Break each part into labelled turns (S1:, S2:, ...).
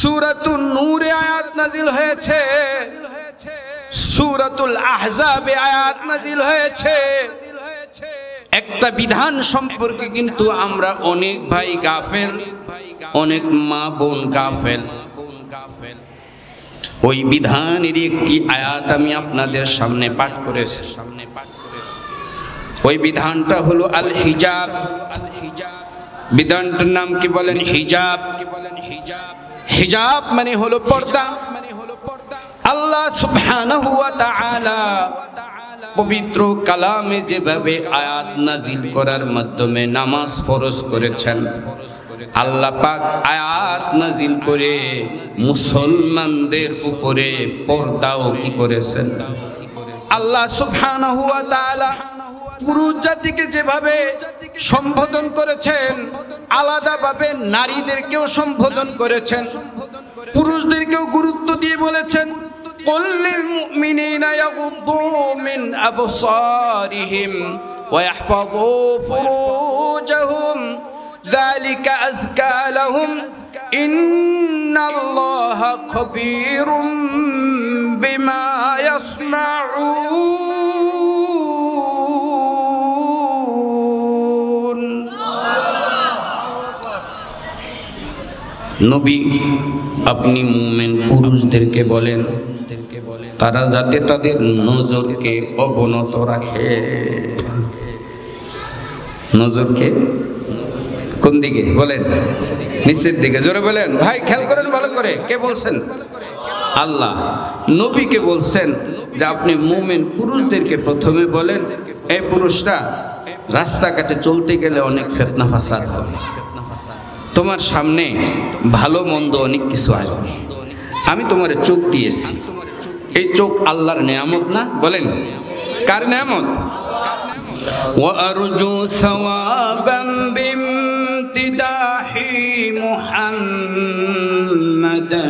S1: সূরাতুন নূরে আয়াত নাজিল হয়েছে, সূরাতুল আহজাবে আয়াত নাজিল হয়েছে। একটা বিধান সম্পর্কে কিন্তু আমরা অনেক ভাই গাফেল, অনেক মা বোন গাফেল। ওই বিধানের একটি আয়াত আমি আপনাদের সামনে পাঠ করেছি। ওই বিধানটা হলো আল হিজাব। বিধানটার নাম কি বলেন? হিজাব। হিজাব মানে হলো পর্দা। আল্লাহ সুবহানাহু ওয়া তাআলা পবিত্র কালামে যেভাবে আয়াত নাজিল করার মাধ্যমে নামাজ ফরজ করেছেন, আল্লাহ পাক আয়াত নাজিল করে মুসলমানদের উপরে পর্দাও কি করেছেন। আল্লাহ সুবহানাহু ওয়া তাআলা পুরুষ জাতিকে যেভাবে সম্বোধন করেছেন, আলাদাভাবে নারীদেরকেও সম্বোধন করেছেন। পুরুষদেরকেও গুরুত্ব দিয়ে বলেছেন, قل للمؤمنين يغضوا من أبصارهم ويحفظوا فروجهم ذلك أزكى لهم إن الله خبير بما يصنعون। নবী আপনি মুমিন পুরুষদেরকে বলেন তারা যাতে তাদের নজরকে অবনত রাখে। নজরকে কোন দিকে বলেন? নিচের দিকে। জোরে বলেন ভাই, খেয়াল করেন ভালো করে। কে বলছেন? আল্লাহ নবীকে বলছেন যে আপনি মুমিন পুরুষদেরকে প্রথমে বলেন, এই পুরুষরা রাস্তাঘাটে চলতে গেলে অনেক ফিতনা ফাসাদ হবে, তোমার সামনে ভালো মন্দ অনেক কিছু আসবে। আমি তোমার চোখ দিয়েছি, এই চোখ আল্লাহর নেয়ামত না? বলেন কার নেয়ামত? وأرجو ثوابا بامتداح محمدا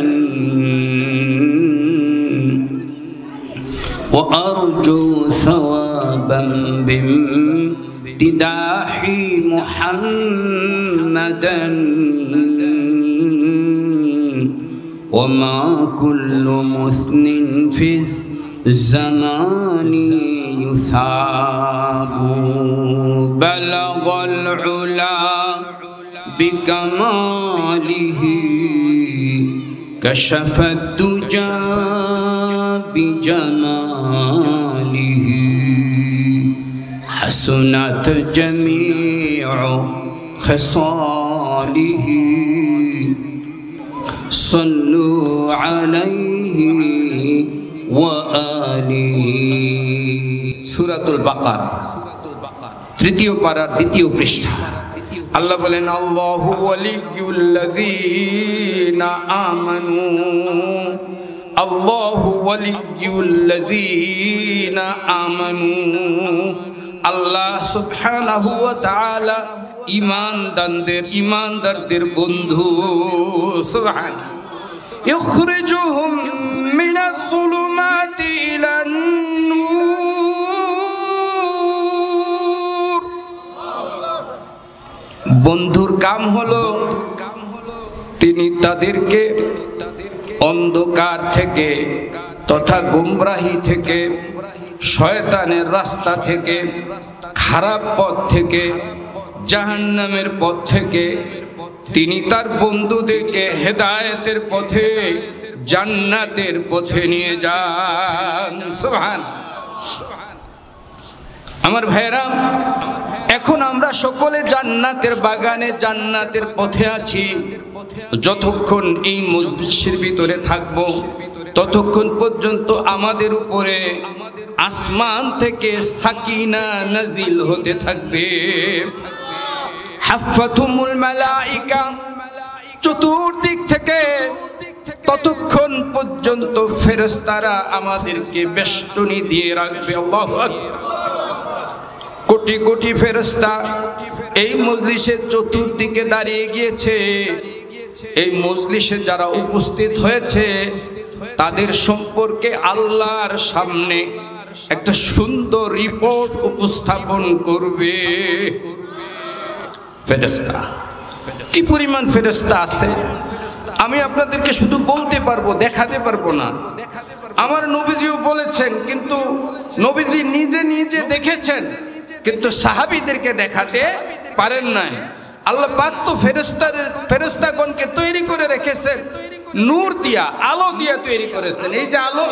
S1: وأرجو ثوابا بامتداح محمدا وما كل مثن في الزمان يثاب بلغ العلا بكماله كشف الدجى بجماله حسنت جميع خصاله صلوا عليه وآله। সূরাতুল বাকারা তৃতীয় পারার দ্বিতীয় পৃষ্ঠা। আল্লাহ বলেন, আল্লাহু ওয়ালিয়ুল্লাযীনা আমানু, আল্লাহু ওয়ালিয়ুল্লাযীনা আমানু। আল্লাহ সুবহানাহু ওয়া তাআলা ঈমানদারদের বন্ধু। সুবহানাল্লাহ। ইখরিজুহুম মিনাজ যুলুমাতি ইলান নূর। বন্ধুর কাম হলো তিনি তাদেরকে অন্ধকার থেকে তথা গোমরাহি থেকে, শয়তানের রাস্তা থেকে, খারাপ পথ থেকে, জাহান্নামের পথ থেকে তিনি তার বন্ধুদেরকে হেদায়েতের পথে, জান্নাতের পথে নিয়ে যান। সুবহানাল্লাহ। আমার ভাইরা, এখন আমরা সকলে জান্নাতের বাগানে, জান্নাতের পথে আছি। যতক্ষণ এই মজলিসের ভিতরে থাকব ততক্ষণ পর্যন্ত আমাদের উপরে আসমান থেকে সাকিনা নাজিল হতে থাকবে। হাফাতুমুল মালাইকা, চতুর্দিক থেকে ততক্ষণ পর্যন্ত ফেরেশতারা আমাদেরকে বেষ্টনী দিয়ে রাখবে। আল্লাহু আকবার। কোটি কোটি ফেরেশতা এই মজলিসের চতুর্দিকে দাঁড়িয়ে গিয়েছে। এই মজলিসে যারা উপস্থিত হয়েছে তাদের সম্পর্কে আল্লাহর সামনে একটা সুন্দর রিপোর্ট উপস্থাপন করবে। ফেরেশতা কি পরিমাণ ফেরেশতা আছে আমি আপনাদেরকে শুধু বলতে পারবো, দেখাতে পারবো না। আমার নবীজিও বলেছেন, কিন্তু নবীজি নিজে নিজে দেখেছেন, কিন্তু সাহাবীদেরকে দেখাতে পারেন নাই। আল্লাহ পাক তো ফেরেশতাগণকে তৈরি করে রেখেছেন নূর দিয়া, আলো দিয়া তৈরি করেছেন। এই যে আলো,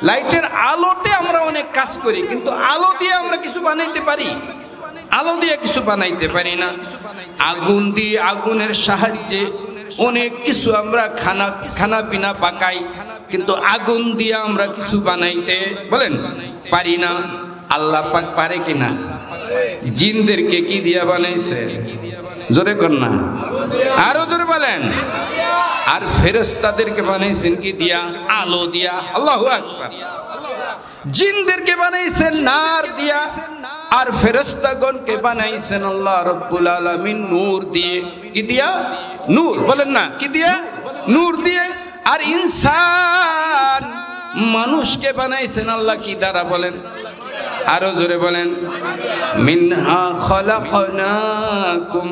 S1: লাইটের আলোতে আমরা অনেক কাজ করি, কিন্তু আলো দিয়ে আমরা কিছু বানাইতে পারি? আলো দিয়ে কিছু বানাইতে পারি না। আগুন দিয়ে, আগুনের সাহায্যে অনেক কিছু আমরা খানা পিনা পাকাই, কিন্তু আগুন দিয়ে আমরা কিছু বানাইতে বলেন পারি না। আল্লাহ পাক পারে কিনা? জিনদেরকে কি দিয়া বানাইছে? জোরে কর না, আরো জোরে বলেন। আর ফেরেশতাদেরকে বানাইছেন কি দিয়া? আলো দিয়া। আল্লাহু আকবার। জিনদেরকে বানাইছেন নার দিয়া, আর ফেরেশতাগণকে বানাইছেন আল্লাহ রাব্বুল আলামিন নূর দিয়ে। কি দিয়া? নূর। বলেন না, কি দিয়া? নূর দিয়ে। আর ইনসান মানুষকে বানাইছেন আল্লাহ কি দ্বারা? বলেন, আরো জোরে বলেন। মিনহা খালাকনাকুম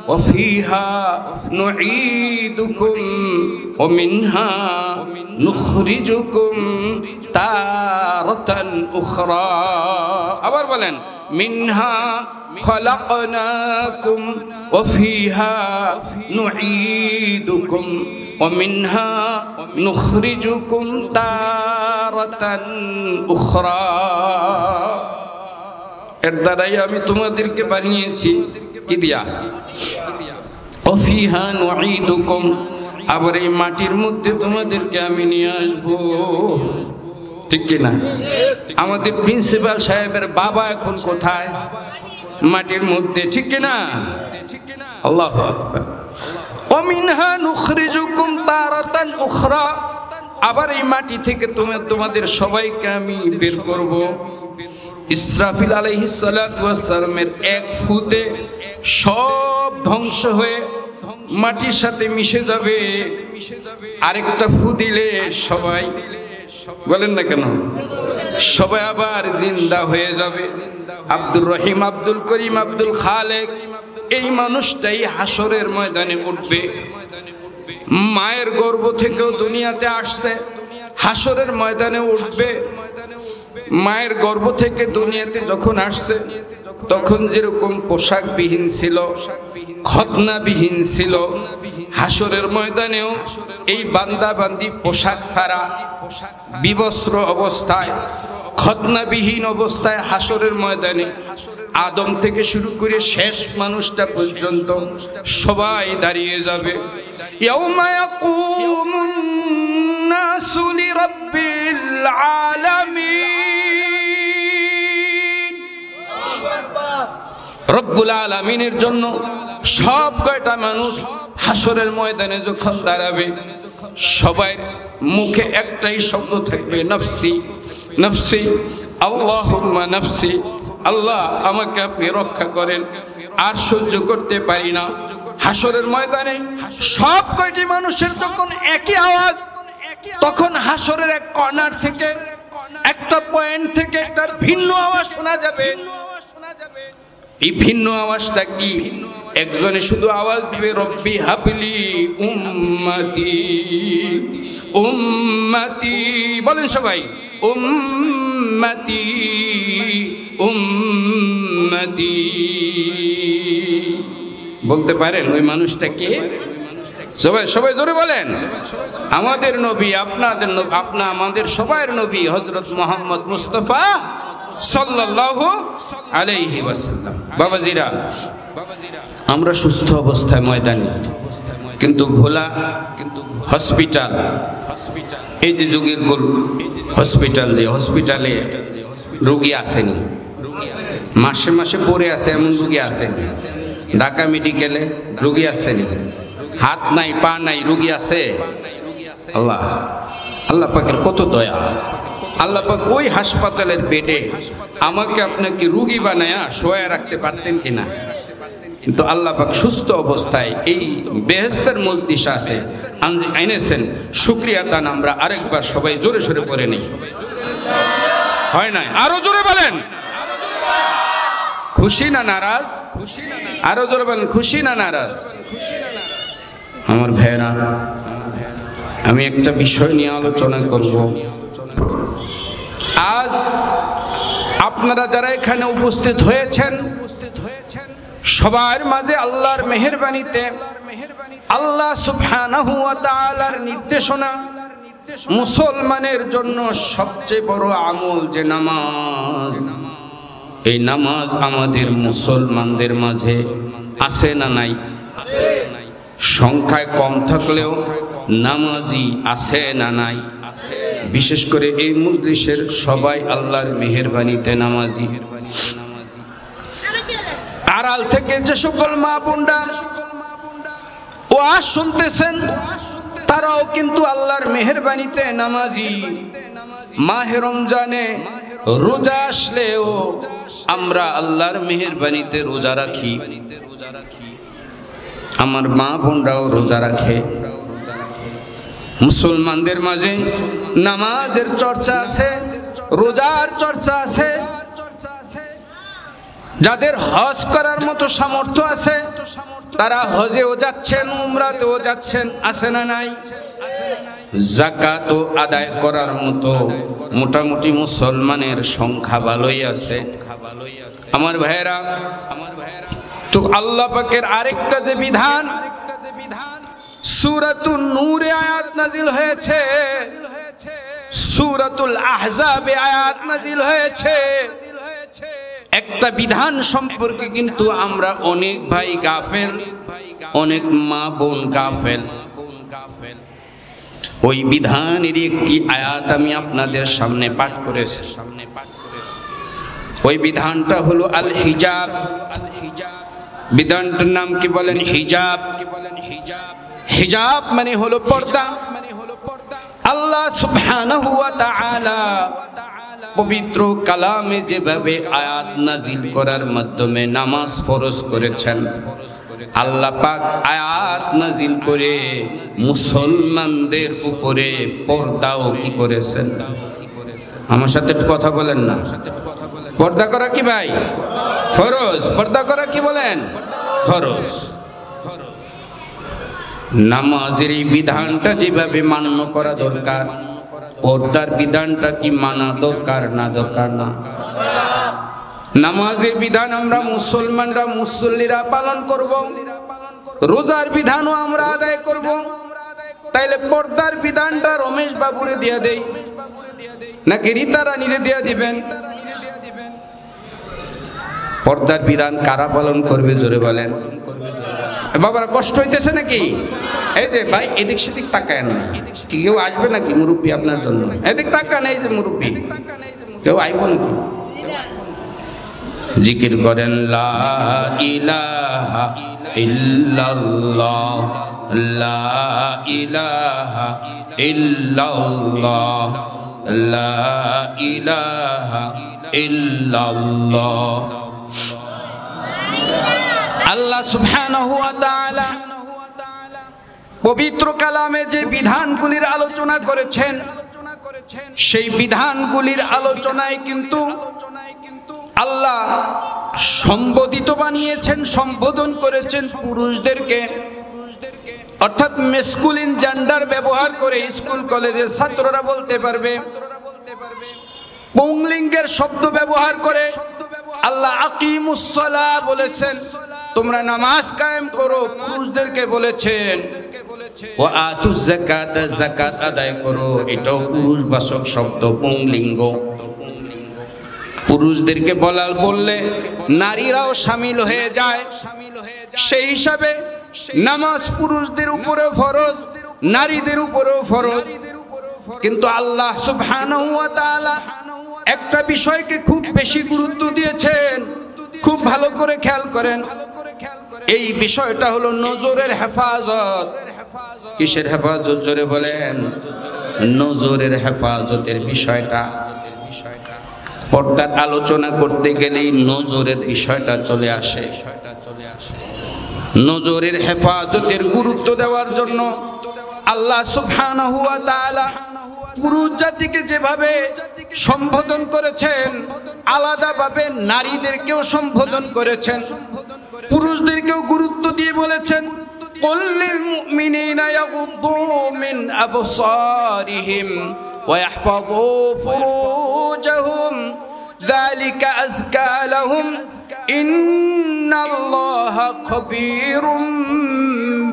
S1: ওয়া ফিহা নুঈদুকুম ওয়া মিনহা নুখরিজুকুম তারাতান উখরা। আবার বলেন, মিনহা খালাকনাকুম ওয়া ফিহা নুঈদুকুম ওয়া মিনহা নুখরিজুকুম তারাতান উখরা। এর দ্বারাই আমি তোমাদেরকে বানিয়েছি। কি দিয়া? ওয়া ফিহা নুঈদুকুম। আবার এই মাটির মধ্যে তোমাদেরকে আমি নিয়ে আসবো। ঠিক কিনা? আমাদের প্রিন্সিপাল সাহেবের বাবা এখন কোথায়? মাটির মধ্যে। ঠিক কিনা? আল্লাহু আকবার। ওয়া মিনহা নুখরিজুকুম তারাতান উখরা। আবার এই মাটি থেকে তোমাদের সবাইকে আমি বের করব। ইসরাফিল আলাইহিস সালাতু ওয়াস সালামের এক ফুতে সব ধ্বংস হয়ে মাটির সাথে মিশে যাবে। আরেকটা ফু দিলে সবাই, বলেন না কেন, সবাই আবার জিন্দা হয়ে যাবে। আব্দুর রহিম, আব্দুল করিম, আব্দুল খালেক, এই মানুষটাই হাসরের ময়দানে উঠবে। মায়ের গর্ভ থেকেও দুনিয়াতে আসছে, হাসরের ময়দানে উঠবে। মায়ের গর্ভ থেকে দুনিয়াতে যখন আসছে, তখন যেরকম পোশাকবিহীন ছিল, খতনাবিহীন ছিল, হাসরের ময়দানেও এই বান্দা বান্দি পোশাক ছাড়া, বিবস্ত্র অবস্থায়, খতনাবিহীন অবস্থায় হাসরের ময়দানে আদম থেকে শুরু করে শেষ মানুষটা পর্যন্ত সবাই দাঁড়িয়ে যাবে। ইয়াউমা ইয়াকুমুন নাসু লিরাব্বিল আলামিন। রব্বুল আলামিনের জন্য সব কয়টা মানুষ হাসরের ময়দানে যখন দাঁড়াবে, সবার মুখে একটাই শব্দ থাকবে, নফসি নফসি, আল্লাহুম্মা নফসি। আল্লাহ আমাকে আপনি রক্ষা করেন, আর সহ্য করতে পারি না। হাসরের ময়দানে সব কয়টি মানুষের যখন একই আওয়াজ, তখন হাসরের এক কর্নার থেকে, একটা পয়েন্ট থেকে একটা ভিন্ন আওয়াজ শোনা যাবে। এই ভিন্ন আওয়াজটা কি? একজনে শুধু আওয়াজ দিবে, রব্বি হাবলি উম্মতি উম্মতি। বলেন সবাই, উম্মতি উম্মতি। বলতে পারেন ওই মানুষটা কে? সবাই সবাই জোরে বলেন। আমাদের নবী, আপনাদের নবী, আমাদের সবার নবী হযরত মুহাম্মদ মুস্তাফা সাল্লাল্লাহু আলাইহি ওয়াসাল্লাম। বাবাজিরা, আমরা সুস্থ অবস্থায় ময়দানে, কিন্তু ভোলা হসপিটাল, এই যে যুগের গোল হসপিটাল, যে হসপিটালে রোগী আসেনি, মাসে মাসে পড়ে আছে এমন রোগী আসেনি। ঢাকা মেডিকেলে রোগী আসেনি, হাত নাই পা নাই রোগী আছে। আল্লাহ, আল্লাহ পাকের কত দয়া। আল্লাহ পাক ওই হাসপাতালের বেডে আমাকে আপনাকে রোগী বানায়া শোয়া রাখতে পারতেন কিনা? কিন্তু আল্লাহ পাক সুস্থ অবস্থায় এই বেহেশতের মজলিস আছে এনেছেন। শুকরিয়া তান আমরা আরেকবার সবাই জোরে সোরে পড়ে নেই। হয় নাই? আরো জোরে বলেন। খুশি না নারাজ? আরো জোরে বলেন, খুশি না নারাজ? আমার ভাইরা, আমি একটা বিষয় নিয়ে আলোচনা করব। আজ আপনারা যারা এখানে উপস্থিত হয়েছেন, সবার মাঝে আল্লাহর মেহেরবানিতে, আল্লাহ সুবহানাহু ওয়া তাআলার নির্দেশনা, মুসলমানের জন্য সবচেয়ে বড় আমল যে নামাজ, এই নামাজ আমাদের মুসলমানদের মাঝে আছে না নাই? সংখ্যায় কম থাকলেও নামাজি আছে না নাই? বিশেষ করে এই মজলিসের সবাই আল্লাহর মেহেরবানিতে নামাজি। আড়াল থেকে যে সকল মা বোনরা ওয়াজ শুনতেছেন, তারাও কিন্তু আল্লাহর মেহেরবানিতে নামাজি। মাহে রমজানে রোজা আসলেও আমরা আল্লাহর মেহেরবানিতে রোজা রাখি। আমার মা বোনরাও রোজা রাখে। মুসলমানদের মাঝে নামাজের চর্চা আছে, রোজার চর্চা আছে। যাদের হজ করার মতো সামর্থ্য আছে, তারা হজেও যাচ্ছেন, উমরাতেও যাচ্ছেন, আছে না নাই? যাকাতও আদায় করার মতো মোটামুটি মুসলমানের সংখ্যা ভালোই আছে। আমার ভাইয়েরা, তো আল্লাহ পাকের আরেকটা যে বিধান, সূরাতুন নূরে আয়াত নাজিল হয়েছে, সূরাতুল আহজাবে আয়াত নাজিল হয়েছে। একটা বিধান সম্পর্কে কিন্তু আমরা অনেক ভাই গাফেল, অনেক মা বোন গাফেল। ওই বিধানের একটি আয়াত আমি আপনাদের সামনে পাঠ করেছি। ওই বিধানটা হলো আল হিজাব। বিধানটার নাম কি বলেন? হিজাব। হিজাব মানে হলো পর্দা। আল্লাহ সুবহানাহু ওয়া তাআলা পবিত্র কালামে যেভাবে আয়াত নাজিল করার মাধ্যমে নামাজ ফরজ করেছেন, আল্লাহ পাক আয়াত নাজিল করে মুসলমানদের উপরে পর্দাও কি করেছেন? আমার সাথে একটু কথা বলেন না। পর্দা করা কি ভাই? ফরজ। পর্দা করা কি বলেন? ফরজ। নামাজের এই বিধানটা যেভাবে মান্য করা দরকার, পর্দার বিধানটা কি মানা দরকার না দরকার না? নামাজের বিধান আমরা মুসলমানরা, মুসল্লিরা পালন করব, রোজার বিধানও আমরা আদায় করব। তাইলে পর্দার বিধানটা রমেশ বাবুরে দিয়া দেই নাকি রীতা রানীরে দিয়া দিবেন? পর্দার বিধান কারা পালন করবে জোরে বলেন? বাবারা কষ্ট হইতেছে নাকি? এই যে ভাই এদিক সেদিক তাকায় না, কেউ আসবে নাকি মুরব্বী আপনার জন্য? এদিক তাকান, এই যে মুরব্বী, কেউ আইব নাকি? জিকির করেন লা ইলাহা ইল্লাল্লাহ, লা ইলাহা ইল্লাল্লাহ, লা ইলাহা ইল্লাল্লাহ। আল্লাহ সুবহানাহু ওয়া তাআলা পবিত্র কালামে যে বিধানগুলির আলোচনা করেছেন, সেই বিধানগুলির আলোচনায় কিন্তু আল্লাহ সম্বোধিত বানিয়েছেন, সম্বোধন করেছেন পুরুষদেরকে, অর্থাৎ মেসকুলিন জেন্ডার ব্যবহার করে স্কুল কলেজের ছাত্ররা বলতে পারবে। পুংলিঙ্গের শব্দ ব্যবহার করে আল্লাহ আকিমুস সালাহ বলেছেন, তোমরা নামাজ কায়েম করো, পুরুষদেরকে বলেছেন। ওয়া আতুজ যাকাত, যাকাত আদায় করো, এটাও পুরুষবাচক শব্দ, পুংলিঙ্গ। পুরুষদেরকে বললে নারীরাও শামিল হয়ে যায়। সেই হিসাবে নামাজ পুরুষদের উপরেও ফরজ, নারীদের উপরেও ফরজ। কিন্তু আল্লাহ সুবহানাহু ওয়া তাআলা একটা বিষয়কে খুব বেশি গুরুত্ব দিয়েছেন, খুব ভালো করে খেয়াল করেন। এই বিষয়টা হলো নজরের হেফাজত। কিসের হেফাজত জোরে বলেন? নজরের হেফাজতের বিষয়টা। পর্দার আলোচনা করতে গেলেই নজরের বিষয়টা চলে আসে। নজরের হেফাজতের গুরুত্ব দেওয়ার জন্য আল্লাহ সুবহানাহু ওয়া তাআলা পুরুষ জাতিকে যেভাবে সম্বোধন করেছেন, আলাদাভাবে নারীদেরকেও সম্বোধন করেছেন। পুরুষদেরকেও গুরুত্ব দিয়ে বলেছেন قل للمؤمنين يغضوا من أبصارهم ويحفظوا فروجهم ذلك أزكى لهم إن الله خبير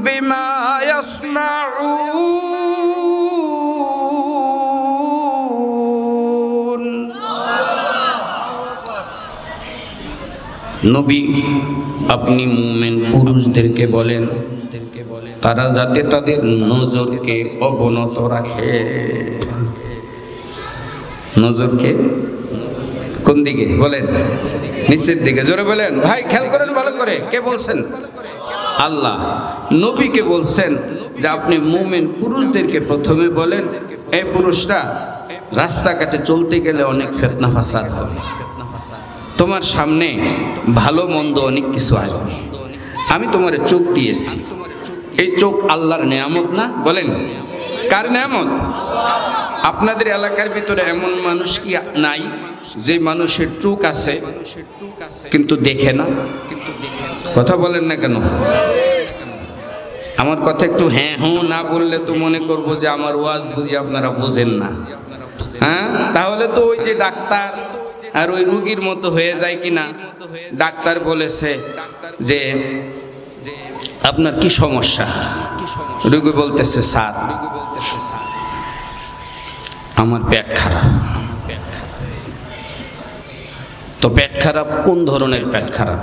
S1: بما يصنعون নবী আপনি মুমিন পুরুষদেরকে বলেন তারা যাতে তাদের নজরকে অবনত রাখে। নজরকে কোন দিকে বলেন? নিচের দিকে। জোরে বলেন ভাই, খেয়াল করেন ভালো করে। কে বলছেন? আল্লাহ নবীকে বলছেন যে আপনি মুমিন পুরুষদেরকে প্রথমে বলেন, এই পুরুষরা রাস্তাঘাটে চলতে গেলে অনেক ফিতনা ফাসাদ হবে, তোমার সামনে ভালো মন্দ অনেক কিছু আসবে, আমি তোমার চোখ দিয়েছি। এই চোখ আল্লাহর নেয়ামত না? বলেন কার নেয়ামত? আপনাদের এলাকার ভিতরে এমন মানুষ কি নাই যে মানুষের চোখ আছে কিন্তু দেখে না? কথা বলেন না কেন? আমার কথা একটু হ্যাঁ হুঁ না বললে তো মনে করবো যে আমার ওয়াজ বুঝি আপনারা বুঝেন না। হ্যাঁ, তাহলে তো ওই যে ডাক্তার আর ওই রুগীর মতো হয়ে যায় কিনা। ডাক্তার বলেছে যে আপনার কি সমস্যা? রুগী বলতেছে স্যার আমার পেট খারাপ। তো পেট খারাপ কোন ধরনের পেট খারাপ?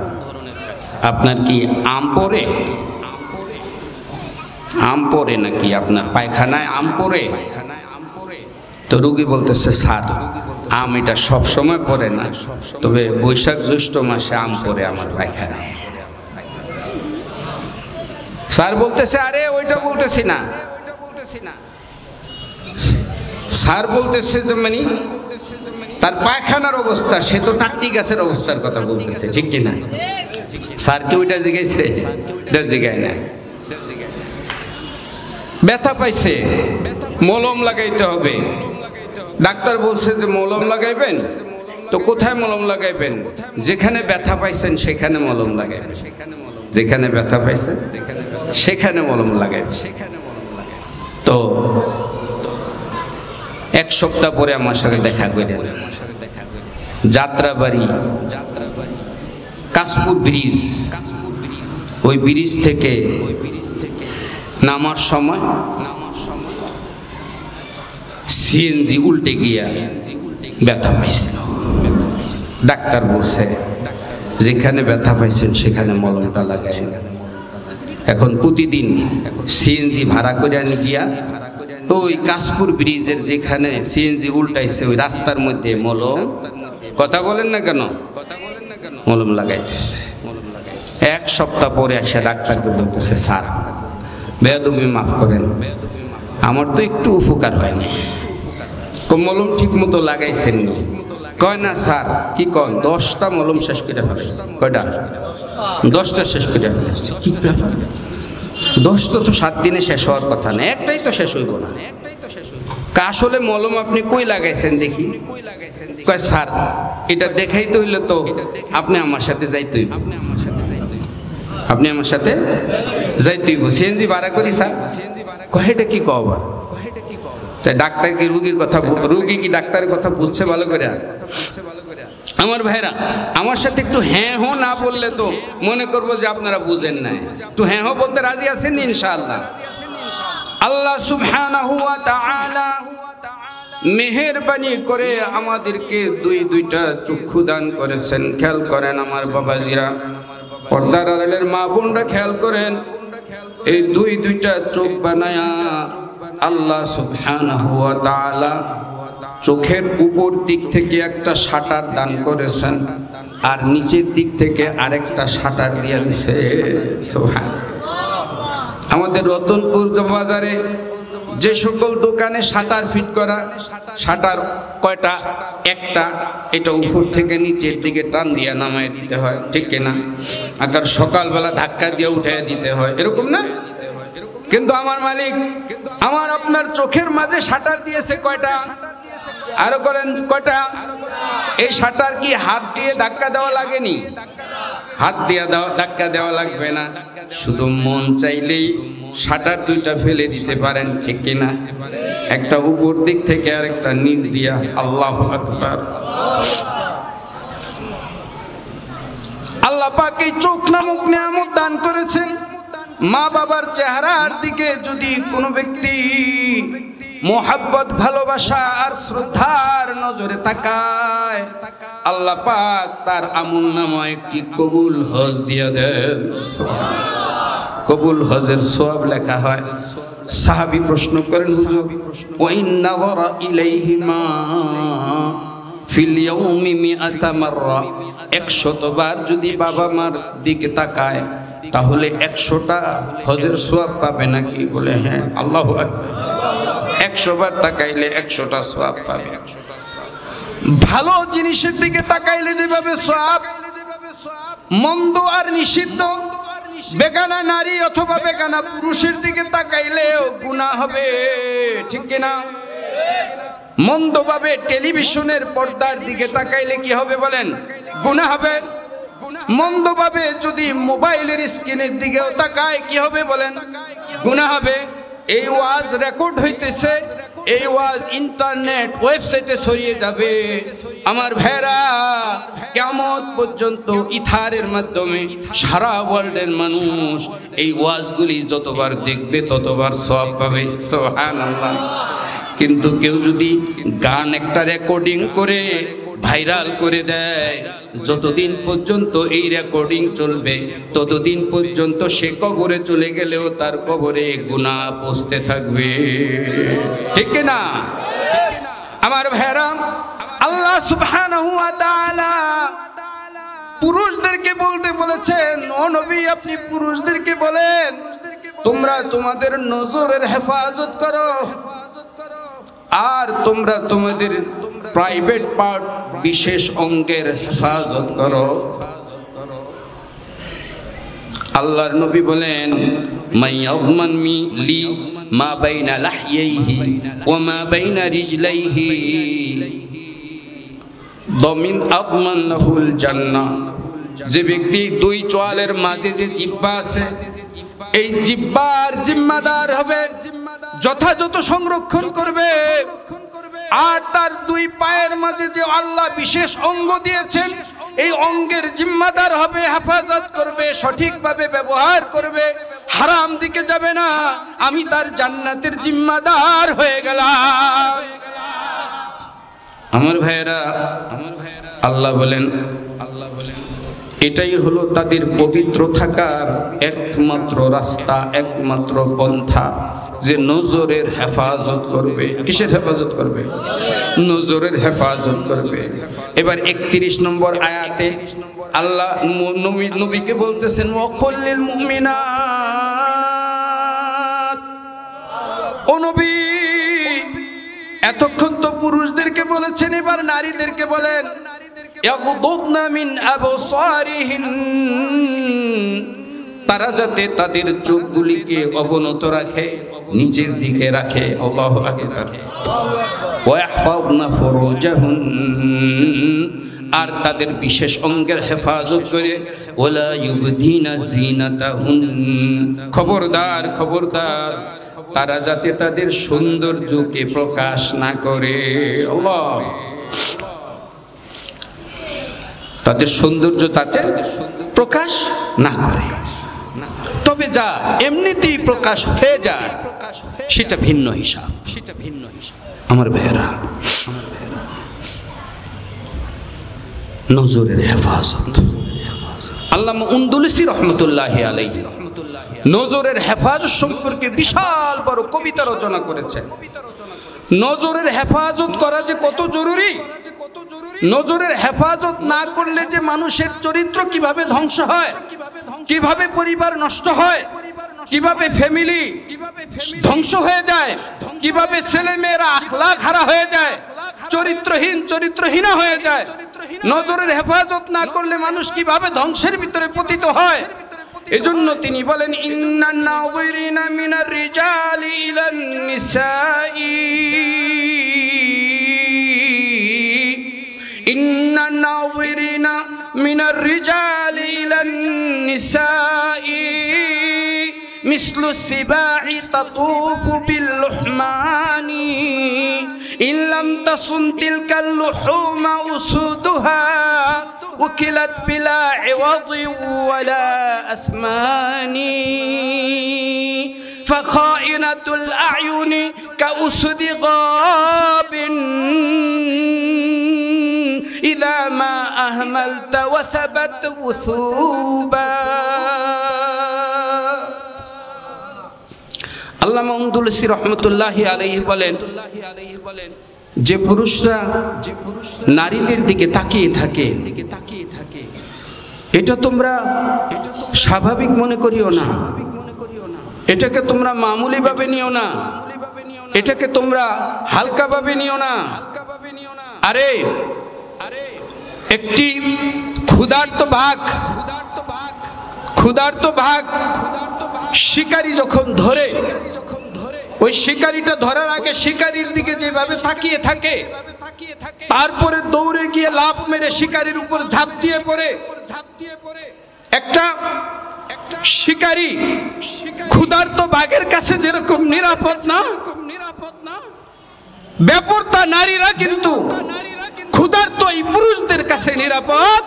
S1: আপনার কি আম পড়ে? আম পড়ে নাকি আপনার পায়খানায় আম পড়ে? তো রুগী বলতেছে স্যার আম এটা সব সময় পড়ে না, তবে বৈশাখ জ্যৈষ্ঠ মাসে আম পড়ে আমার পায়খানায়। স্যার বলতেছে আরে ওইটা বলতেছি না, স্যার বলতেছে যে মানে তার পায়খানার অবস্থা, সে তো টাট্টি গাছের অবস্থার কথা বলতেছে, ঠিক কিনা? স্যার কি ওইটা জিজ্ঞাসা? এটা জিজ্ঞাসা না। ব্যথা পাইছে, মলম লাগাইতে হবে। ডাক্তার বলছে যে মলম লাগাইবেন, তো কোথায় মলম লাগাইবেন? যেখানে ব্যথা পাইছেন সেখানে মলম লাগাইবেন। যেখানে ব্যথা পাইছেন সেখানে মলম লাগাইবেন। তো এক সপ্তাহ পরে আমার সাথে দেখা করে যাত্রাবাড়ি কাশপুর ব্রিজ, ওই ব্রিজ থেকে নামার সময় সিএনজি উল্টে গিয়া ব্যথা পাইছিল। ডাক্তার বলছে যেখানে ব্যথা পাইছেন সেখানে মলমটা লাগাই। এখন প্রতিদিন সিএনজি ভাড়া করে আনি গিয়া ওই কাশপুর ব্রিজের যেখানে সিএনজি উল্টাইছে ওই রাস্তার মধ্যে মলম, কথা বলেন না কেন, মলম লাগাইতেছে। এক সপ্তাহ পরে এসে ডাক্তারকে বলতেছে স্যার বেয়াদবি মাফ করেন, আমার তো একটু উপকার হয়নি, মলম ঠিক মতো লাগাইছেন। কয় না স্যার কি কন, 10টা মলম শেষ করে ফেলেছি। কয়টা? 10টা শেষ করে ফেলেছি। 10টা তো 7 দিনে শেষ হওয়ার কথা না, একটাই তো শেষ হইব না। আসলে মলম আপনি কই লাগাইছেন দেখি? কয় স্যার এটা দেখাইতে হইলে তো আপনি আমার সাথে যাইতে হইব, আপনি আমার সাথে যাইতে হইব, সিএনজি ভাড়া করি স্যার। কয় এটা কি কও আবার? তাই ডাক্তার কি রুগীর কথা, রুগী কি ডাক্তারের কথা বুঝছে ভালো করে? আমার ভাইরা আমার সাথে একটু হ্যাঁ হো না বললে তো মনে করবো যে আপনারা বুঝেন না। একটু হ্যাঁ হো বলতে রাজি আছেন ইনশাআল্লাহ? আল্লাহ সুবহানাহু ওয়া তাআলা মেহেরবানি করে আমাদেরকে দুইটা চক্ষু দান করেছেন। খেয়াল করেন আমার বাবাজিরা, পর্দার আড়ালের মা বোনরা খেয়াল করেন, এই দুইটা চোখ বানায়া আল্লাহ সুবহানাহু ওয়া তাআলা চোখের উপর দিক থেকে একটা শাটার দান করেছেন আর নিচের দিক থেকে আরেকটা শাটার দিয়ে দিছে। আমাদের রতনপুর বাজারে যে সকল দোকানে শাটার ফিট করা, শাটার কয়টা? একটা। এটা উপর থেকে নিচের দিকে টান দিয়ে নামায় দিতে হয়, ঠিক কিনা? আবার সকালবেলা ধাক্কা দিয়ে উঠায় দিতে হয়, এরকম না? কিন্তু আমার মালিক আমার আপনার চোখের মাঝে শাটার দিয়েছে কয়টা? আরো করেন কয়টা? এই শাটার কি হাত দিয়ে ধাক্কা দেওয়া লাগেনি? হাত দিয়া ধাক্কা দেওয়া লাগবে না, শুধু মন চাইলেই শাটার দুইটা ফেলে দিতে পারেন, ঠিক কিনা? একটা উপর দিক থেকে আর একটা নিচ দিয়া। আল্লাহু আকবার। আল্লাহ পাক এই চোখ নামক নিয়ামত দান করেছেন। মা বাবার চেহারার দিকে যদি কোনো ব্যক্তি মোহাব্বত, ভালোবাসা আর শ্রদ্ধার নজরে তাকায়, আল্লাহ পাক তার আমলনামায় একটি কবুল হজ দিয়ে দেন। কবুল হজের সওয়াব লেখা হয়। সাহাবী প্রশ্ন করেন, হুজুর ওয়াইন নাযারা ইলাইহিমা ফিল ইয়াউমি মিআতা মাররা, 100 বার যদি বাবা মার দিকে তাকায় তাহলে 100টা হজের সওয়াব পাবে নাকি? বলে হ্যাঁ। আল্লাহু আকবার। 100 বার তাকাইলে 100টা সওয়াব পাবে। ভালো জিনিসের দিকে তাকাইলে যেভাবে সওয়াব, মন্দ আর নিষিদ্ধ বেগানা নারী অথবা বেগানা পুরুষের দিকে তাকাইলেও গুনাহ হবে, ঠিক কিনা? মন্দভাবে টেলিভিশনের পর্দার দিকে তাকাইলে কি হবে বলেন? গুনাহ হবে। মন্দভাবে যদি মোবাইলের স্ক্রিনের দিকেও তাকায় কি হবে বলেন? গুনাহ হবে। এই ওয়াজ রেকর্ড হইতেছে, এই ওয়াজ ইন্টারনেট ওয়েবসাইটে ছড়িয়ে যাবে। আমার ভাইরা, কিয়ামত পর্যন্ত ইথারের মাধ্যমে সারা ওয়ার্ল্ডের মানুষ এই ওয়াজগুলি যতবার দেখবে ততবার সওয়াব পাবে। সুবহানাল্লাহ। কিন্তু কেউ যদি গান একটা রেকর্ডিং করে ভাইরাল করে দেয়, যতদিন পর্যন্ত এই রেকর্ডিং চলবে ততদিন পর্যন্ত সে কবরে চলে গেলেও তার কবরে গুনাহ পৌঁছতে থাকবে, ঠিক না? আমার ভাইরা, আল্লাহ সুবহানাহু ওয়া তাআলা পুরুষদেরকে বলতে বলেছেন, ও নবী আপনি পুরুষদেরকে বলেন তোমরা তোমাদের নজরের হেফাজত করো, আর তোমরা তোমাদের প্রাইভেট পার্ট, বিশেষ অঙ্গের হেফাজত করো। আল্লাহর নবী বলেন, মাইয়াযমান লি মা বাইনা লাহইহি ওয়া মা বাইনা রিজলাইহি দামিন আযমানাহুল জান্নাহ। যে ব্যক্তি দুই চোয়ালের মাঝে যে জিহ্বা আছে, এই জিহ্বার জিম্মাদার হবে, যথাযথ সংরক্ষণ করবে। আর তার দুই পায়ের মাঝে যে আল্লাহ বিশেষ অঙ্গ দিয়েছেন, এই অঙ্গের জিম্মাদার হবে, হেফাজত করবে, সঠিকভাবে ব্যবহার করবে, হারাম দিকে যাবে না। আমি তার জান্নাতের জিম্মাদার হয়ে গেলাম। আমার ভাইয়েরা, আল্লাহ বলেন এটাই হলো তাদের পবিত্র থাকার একমাত্র রাস্তা, একমাত্র পন্থা, যে নজরের হেফাজত করবে। কিসের হেফাজত করবে? নজরের হেফাজত করবে। এবার 31 নম্বর আয়াতে আল্লাহ নবীকে বলতেছেন, ওয়াকুল লিল মুমিনাত, ও নবী এতক্ষণ তো পুরুষদেরকে বলেছেন, এবার নারীদেরকে বলেন, ইয়াগুদুদনা মিন আবসারিহিন, তারা যাতে তাদের চোখগুলিকে অবনত রাখে, নিচের দিকে রাখে। আল্লাহু আকবার। ওয়া ইহফাযনা ফুরুজাহুন, আর তাদের বিশেষ অঙ্গের হেফাজত করে। ওয়ালা ইউবদিনা যিনাতাহুন, খবরদার খবরদার, তারা যাতে তাদের সৌন্দর্যকে প্রকাশ না করে। আল্লাহ, তাদের সৌন্দর্য তাতে প্রকাশ না করে। তবে যা এমনিতেই প্রকাশ হয়ে যায় সেটা ভিন্ন হিসাব। আমার ভাইয়েরা, নজরের হেফাজত। আল্লামা উনদুলুসি রহমতুল্লাহি আলাইহি নজরের হেফাজত সম্পর্কে বিশাল বড় কবিতা রচনা করেছেন। নজরের হেফাজত করা যে কত জরুরি, নজরের হেফাজত না করলে যে মানুষের চরিত্র কিভাবে ধ্বংস হয়, কিভাবে পরিবার নষ্ট হয়, কিভাবে ফ্যামিলি ধ্বংস হয়ে যায়, কিভাবে ছেলে মেয়েরা আখলাক হারা হয়ে যায়, চরিত্রহীনা হয়ে যায়। নজরের হেফাজত না করলে মানুষ কিভাবে ধ্বংসের ভিতরে পতিত হয়। এজন্য তিনি বলেন, ইন্নান নাযিরিনা মিনার রিজালি ইলান নিসাই, ইন্নান নাযিরিনা মিনার রিজালি ইলান النساء مثل السباع تطوف باللحمان إن لم تصن تلك اللحوم أسودها أكلت بلا عوض ولا أثمان فخائنة الأعين كأسد غاب إذا ما أهملت وثبت وثوبا আল্লামা উমদুলসি রহমতুল্লাহি আলাইহি বলেন, যে পুরুষরা নারীদের দিকে তাকিয়ে থাকে এটা তোমরা স্বাভাবিক মনে করিও না, এটাকে তোমরা মামুলি ভাবে নিও না, এটাকে তোমরা হালকা ভাবে নিও না। আরে একটি ক্ষুধার্ত বাঘ শিকারী যখন ধরে, ওই শিকারীটা ধরার আগে শিকারীর দিকে যেভাবে তাকিয়ে থাকে, তারপরে দৌড়ে গিয়ে লাফ মেরে শিকারীর উপর ঝাঁপ দিয়ে পড়ে। একটা শিকারী ক্ষুধার্ত বাঘের কাছে যেরকম নিরাপদ না, বেপরতা নারীরা কিন্তু ক্ষুধার্ত এই পুরুষদের কাছে নিরাপদ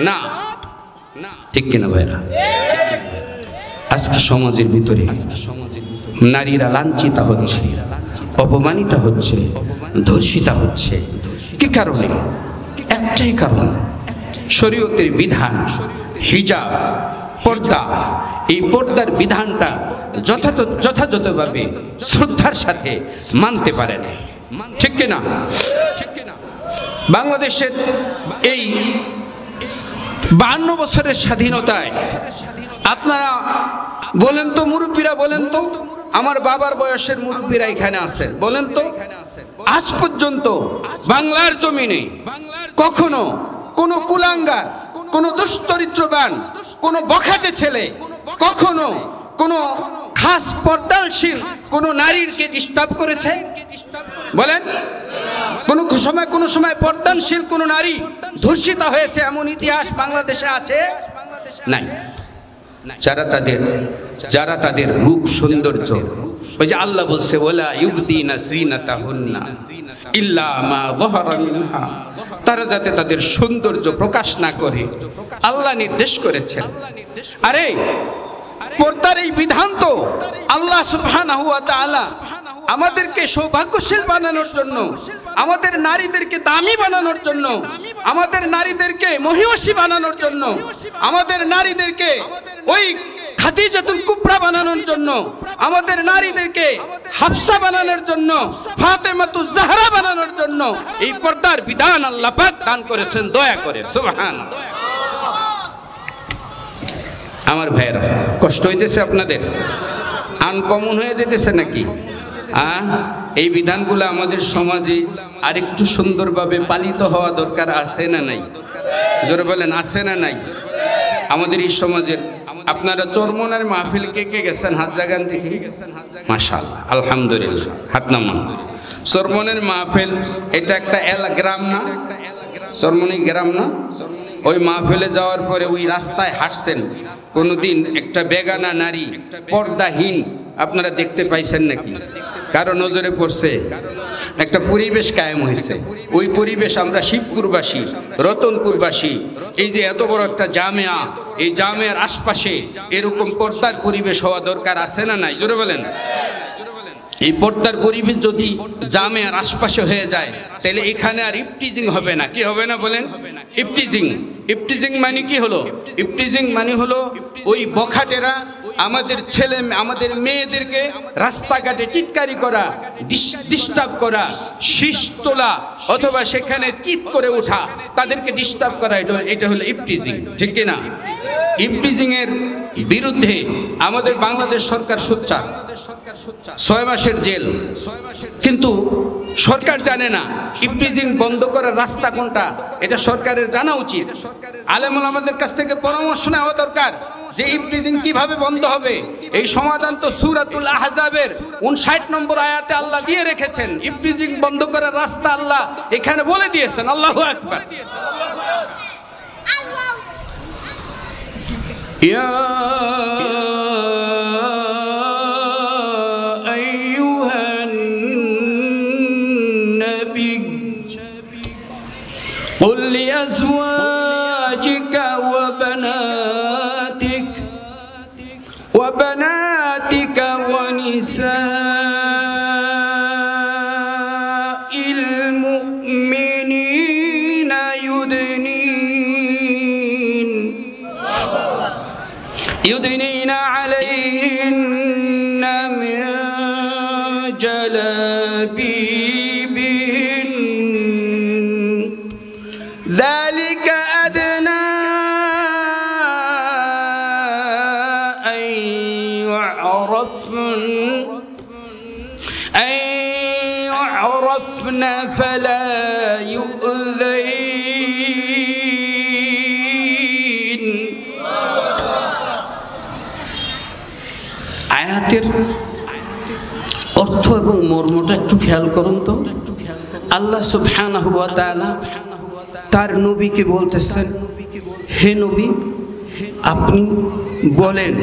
S1: না। ঠিক কিনা ভাইরা? আজকে সমাজের ভিতরে নারীরা লাঞ্ছিতা হচ্ছে, অপমানিত হচ্ছে, ধর্ষিতা হচ্ছে। কি কারণে? একটাই কারণ, শরীয়তের বিধান হিজাব, পর্দা। এই পর্দার বিধানটা যথাযথভাবে শ্রদ্ধার সাথে মানতে পারে না। ঠিক কিনা? বাংলাদেশের এই 52 বছরের স্বাধীনতায় আপনারা বলেন তো, মুরব্বীরা বলেন তো, আমার বাবার বয়সের মুরব্বীরা এখানে আছেন, বলেন তো আজ পর্যন্ত বাংলার জমিনে কখনো কোনো কুলাঙ্গার, কোনো দুশ্চরিত্রবান, কোনো বখাটে ছেলে কখনো কোনো খাস পর্দাশীল কোনো নারীকে ডিস্টার্ব করেছে? বলেন, কোনো সময় পর্দাশীল কোনো নারী ধর্ষিতা হয়েছে এমন ইতিহাস বাংলাদেশে আছে? নাই। যারা তাদের রূপ সৌন্দর্য, ওই যে আল্লাহ বলছে ওয়ালা ইউবদিনা যিনাতাহুন্না ইল্লা মা যাহারা মিনহা, তারা যাতে তাদের সৌন্দর্য প্রকাশ না করে আল্লাহ নির্দেশ করেছেন। আরে পর্দার এই বিধান তো আল্লাহ সুবহানাহু ওয়া তাআলা আমাদেরকে সৌভাগ্যশীল বানানোর জন্য, আমাদের নারীদেরকে দামি বানানোর জন্য, আমাদের নারীদেরকে মহিয়সী বানানোর জন্য, আমাদের নারীদেরকে ওই খাদিজাতুল কুবরা বানানোর জন্য, আমাদের নারীদেরকে হাফসা বানানোর জন্য, ফাতেমাতুজ জাহরা বানানোর জন্য এই পর্দার বিধান আল্লাহ পাক দান করেছেন দয়া করে। সুবহানাল্লাহ। আমার ভাইয়েরা, কষ্ট হইতেছে আপনাদের? আনকমন হয়ে যেতেছে নাকি? এই বিধানগুলো আমাদের সমাজে আরেকটু সুন্দরভাবে পালিত হওয়া দরকার আছে না নাই? জোরে বলেন, আছে না নাই? আমাদের এই সমাজের আপনারা চরমনার মাহফিল কে কে গেছেন? হাত জাগান দেখি। মাশাআল্লাহ, আলহামদুলিল্লাহ, হাত নামান। চরমনের মাহফিল এটা একটা গ্রাম না? চরমনি গ্রাম না? ওই মাহফিলে যাওয়ার পরে ওই রাস্তায় হাঁটছেন, কোনোদিন একটা বেগানা নারী পর্দাহীন আপনারা দেখতে পাইছেন নাকি? কারো নজরে পড়ছে? একটা পরিবেশ কায়েম হয়েছে। ওই পরিবেশ আমরা শিবপুরবাসী, রতনপুরবাসী, এই যে এত বড় একটা জামিয়া, এই জামিয়ার আশপাশে এরকম পর্দার পরিবেশ হওয়া দরকার আছে না নাই? জোরে বলেন। এই পর্দার পরিবেশ যদি জামিয়ার আশপাশে হয়ে যায় তাহলে এখানে আর ইফটিজিং হবে না। কি হবে না বলেন? ইফটিজিং মানে কি হলো? ইফটিজিং মানে হলো ওই বখাটেরা আমাদের মেয়েদেরকে রাস্তাঘাটে টিটকারি করা, ডিস্টার্ব করা, শীষ তোলা অথবা সেখানে চিৎ করে ওঠা, তাদেরকে ডিস্টার্ব করা, এটা হলো ইফটিজিং। ঠিক কিনা? ইফটিজিং এর বিরুদ্ধে আমাদের বাংলাদেশ সরকার সোচ্চার, 6 মাসের জেল। কিন্তু সরকার জানে না ইফটিজিং বন্ধ করার রাস্তা কোনটা, এটা সরকারের জানা উচিত। আলেম ওলামাদের কাছ থেকে পরামর্শ নেওয়া দরকার যে ইফটিজিং কিভাবে বন্ধ হবে। এই সমাধান তো সূরাতুল আহজাবের 59 নম্বর আয়াতে আল্লাহ দিয়ে রেখেছেন। ইফটিজিং বন্ধ করার রাস্তা আল্লাহ এখানে বলে দিয়েছেন। আল্লাহু আকবার। ইয়া আইয়ুহান নবী قل لأزواجك وبناتك ونساء المؤمنين يدنين عليهن من جلابيبهن ذلك أدنى أن يعرفن فلا يؤذين আয়াতের অর্থ এবং মর্মটা একটু খেয়াল করুন তো। আল্লাহ সুবহানাহু ওয়া তাআলা তার নবীকে বলতেছেন, হে নবী আপনি বলেন।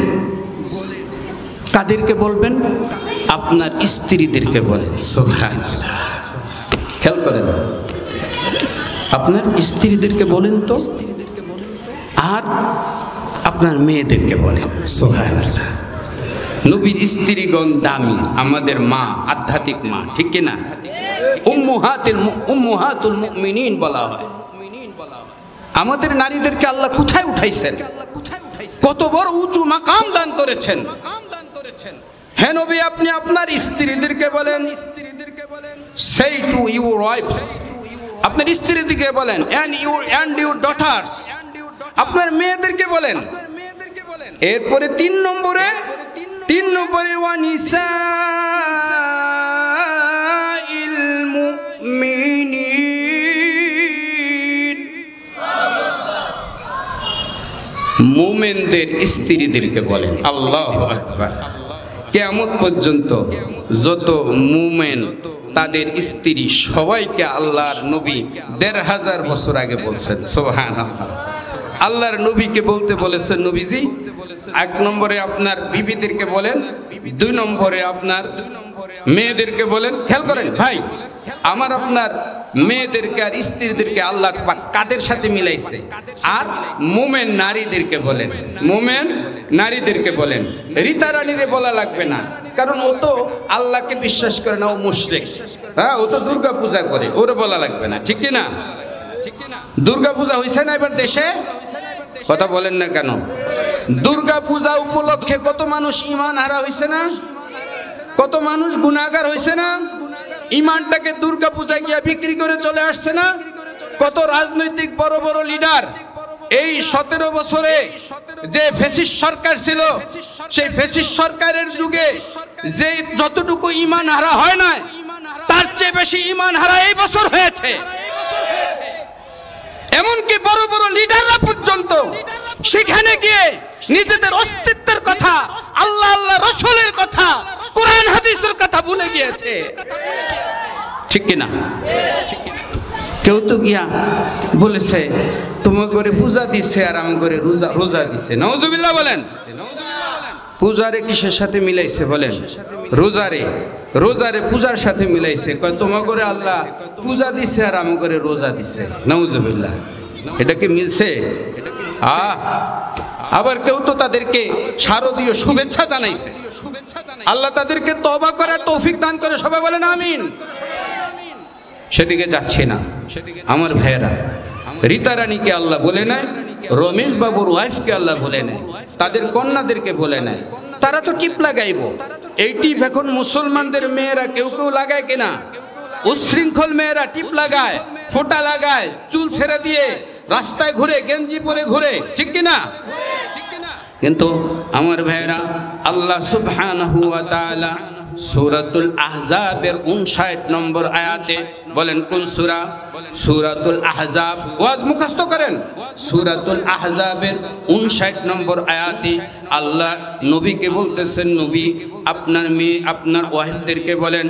S1: কাদেরকে বলবেন? আপনার স্ত্রীদেরকে বলেন। সুবহানাল্লাহ, খেয়াল করেন, আপনার স্ত্রীদেরকে বলেন তো, আর আপনার মেয়েদেরকে বলেন। সুবহানাল্লাহ। নবীর স্ত্রীগণ দামি, আমাদের মা, আধ্যাত্মিক মা, ঠিক কিনা? উম্মুহাতুল মুমিনিন বলা হয়। আমাদের নারীদেরকে আল্লাহ কোথায় উঠাইছেন, কত বড় উঁচু মাকাম দান করেছেন। হে নবী আপনি আপনার স্ত্রীদেরকে বলেন, say to your wives, আপনার স্ত্রীদেরকে বলেন, and your daughters, আপনার মেয়েদেরকে বলেন। এরপরে তিন নম্বরে ওয়ানিসাইল মুমিনিন, মুমিনদের স্ত্রীদেরকে বলেন। আল্লাহু আকবার। কিয়ামত পর্যন্ত যত মুমিন তাদের স্ত্রী সবাইকে আল্লাহর নবী ১৫০০ বছর আগে বলছেন। সুবহানাল্লাহ। আল্লাহর নবীকে বলতে বলেছেন, নবীজি ১ নম্বরে আপনার বিবিদেরকে বলেন, ২ নম্বরে আপনার মেয়েদেরকে বলেন। খেয়াল করেন ভাই, আমার আপনার মেয়েদেরকে আর স্ত্রীদেরকে আল্লাহ পাক কাদের সাথে মিলাইছে? আর মুমিন নারীদেরকে বলেন, মুমিন নারীদেরকে বলেন। রীতা রানীরে বলা লাগবে না, কারণ ও তো আল্লাহকে বিশ্বাস করে না, ও মুশরিক। হ্যাঁ, ও তো দুর্গা পূজা করে, ওরে বলা লাগবে না, ঠিক কিনা? দুর্গা পূজা হয়েছে না এবার দেশে? কথা বলেন না কেন? দুর্গা পূজা উপলক্ষে কত মানুষ ঈমান হারা হয়েছে না? কত মানুষ গুনাহগার হয়েছে না? ঈমানটাকে দুর্গা পূজায় গিয়ে বিক্রি করে চলে আসছে না? কত রাজনৈতিক বড় বড় লিডার এই ১৭ বছরে যে ফ্যাসিস্ট সরকার ছিল, সেই ফ্যাসিস্ট সরকারের যুগে যে যতটুকু ঈমান হারা হয় না, তার চেয়ে বেশি ঈমান হারা এই বছর হয়েছে। এমনকি বড় বড় লিডাররা পর্যন্ত সেখানে গিয়ে নিজেদের অস্তিত্বের কথা, আল্লাহ আল্লাহ রাসূলের কথা, কোরআন হাদিসের কথা ভুলে গিয়েছে, ঠিক কিনা? কেউ তো গিয়া বলেছে তোমার করে পূজা দিছে আর আমি করে রোজা দিছে। নাউজুবিল্লাহ বলেন। পূজারে কিসের সাথে মিলাইছে বলেন? রোজারে পূজার সাথে মিলাইছে। কয় তোমার করে আল্লাহ পূজা দিছে আর আমি করে রোজা দিছে। নাউজুবিল্লাহ। এটা কি মিলছে? আবার কেউ তো তাদেরকে শারদীয় শুভেচ্ছা জানাইছে। আল্লাহ তাদেরকে তওবা করার তৌফিক দান করে, সবাই বলেন আমিন। সেদিকে যাচ্ছে না আমার ভাইয়েরা। রীতা রানীকে আল্লাহ বলে নাই, রমেশ বাবুর ওয়াইফকে আল্লাহ বলে নাই, তাদের কন্যাদেরকে বলে নাই। তারা তো টিপ লাগাইব। এই টিপ এখন মুসলমানদের মেয়েরা কেউ কেউ লাগায় কিনা? উশৃঙ্খল মেয়েরা টিপ লাগায়, ফোঁটা লাগায়, চুল ছেড়ে দিয়ে রাস্তায় ঘুরে, গেঞ্জি পরে ঘুরে, ঠিক কিনা? কিন্তু আমার ভাইয়েরা, আল্লাহ সুবহানাহু ওয়া তাআলা সূরাতুল আহজাবের ৫৯ নম্বর আয়াতে বলেন, কোন সূরা? সূরাতুল আহজাব। ওয়াজ মুখস্থ করেন। সূরাতুল আহজাবের ৫৯ নম্বর আয়াতে আল্লাহ নবীকে বলতেছেন, নবী আপনার মেয়ে, আপনার ওয়াইফদেরকে বলেন,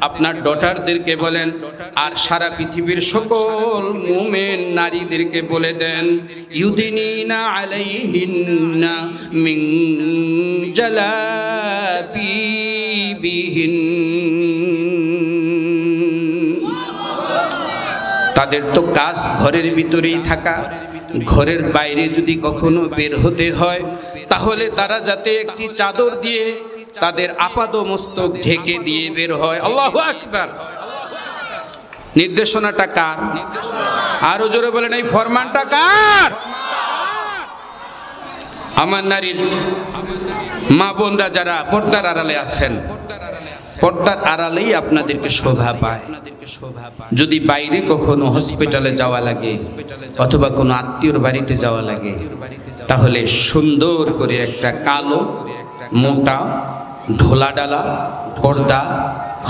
S1: আপনার ডটারদেরকে বলেন, আর সারা পৃথিবীর সকল মুমিন নারীদেরকে বলে দেন, ইউদিনিনা আলাইহিন্না মিন জালাবিবিহিন। তাদের তো কাজ ঘরের ভিতরেই থাকা, ঘরের বাইরে যদি কখনো বের হতে হয় তাহলে তারা যাতে একটি চাদর দিয়ে তাদের আপাদমস্তক ঢেকে দিয়ে বের হয়। আল্লাহু আকবার। নির্দেশনাটা কার? আরো জোরে বলেন, এই ফরমানটা কার? আমার নারীর মা বোনরা যারা পর্দার আড়ালে আছেন, পর্দার আড়ালেই আপনাদেরকে শোভা পায়। যদি বাইরে কখনো হসপিটালে যাওয়া লাগে অথবা কোনো আত্মীয়র বাড়িতে যাওয়া লাগে, তাহলে সুন্দর করে একটা কালো মোটা ঢোলা ডালা পর্দা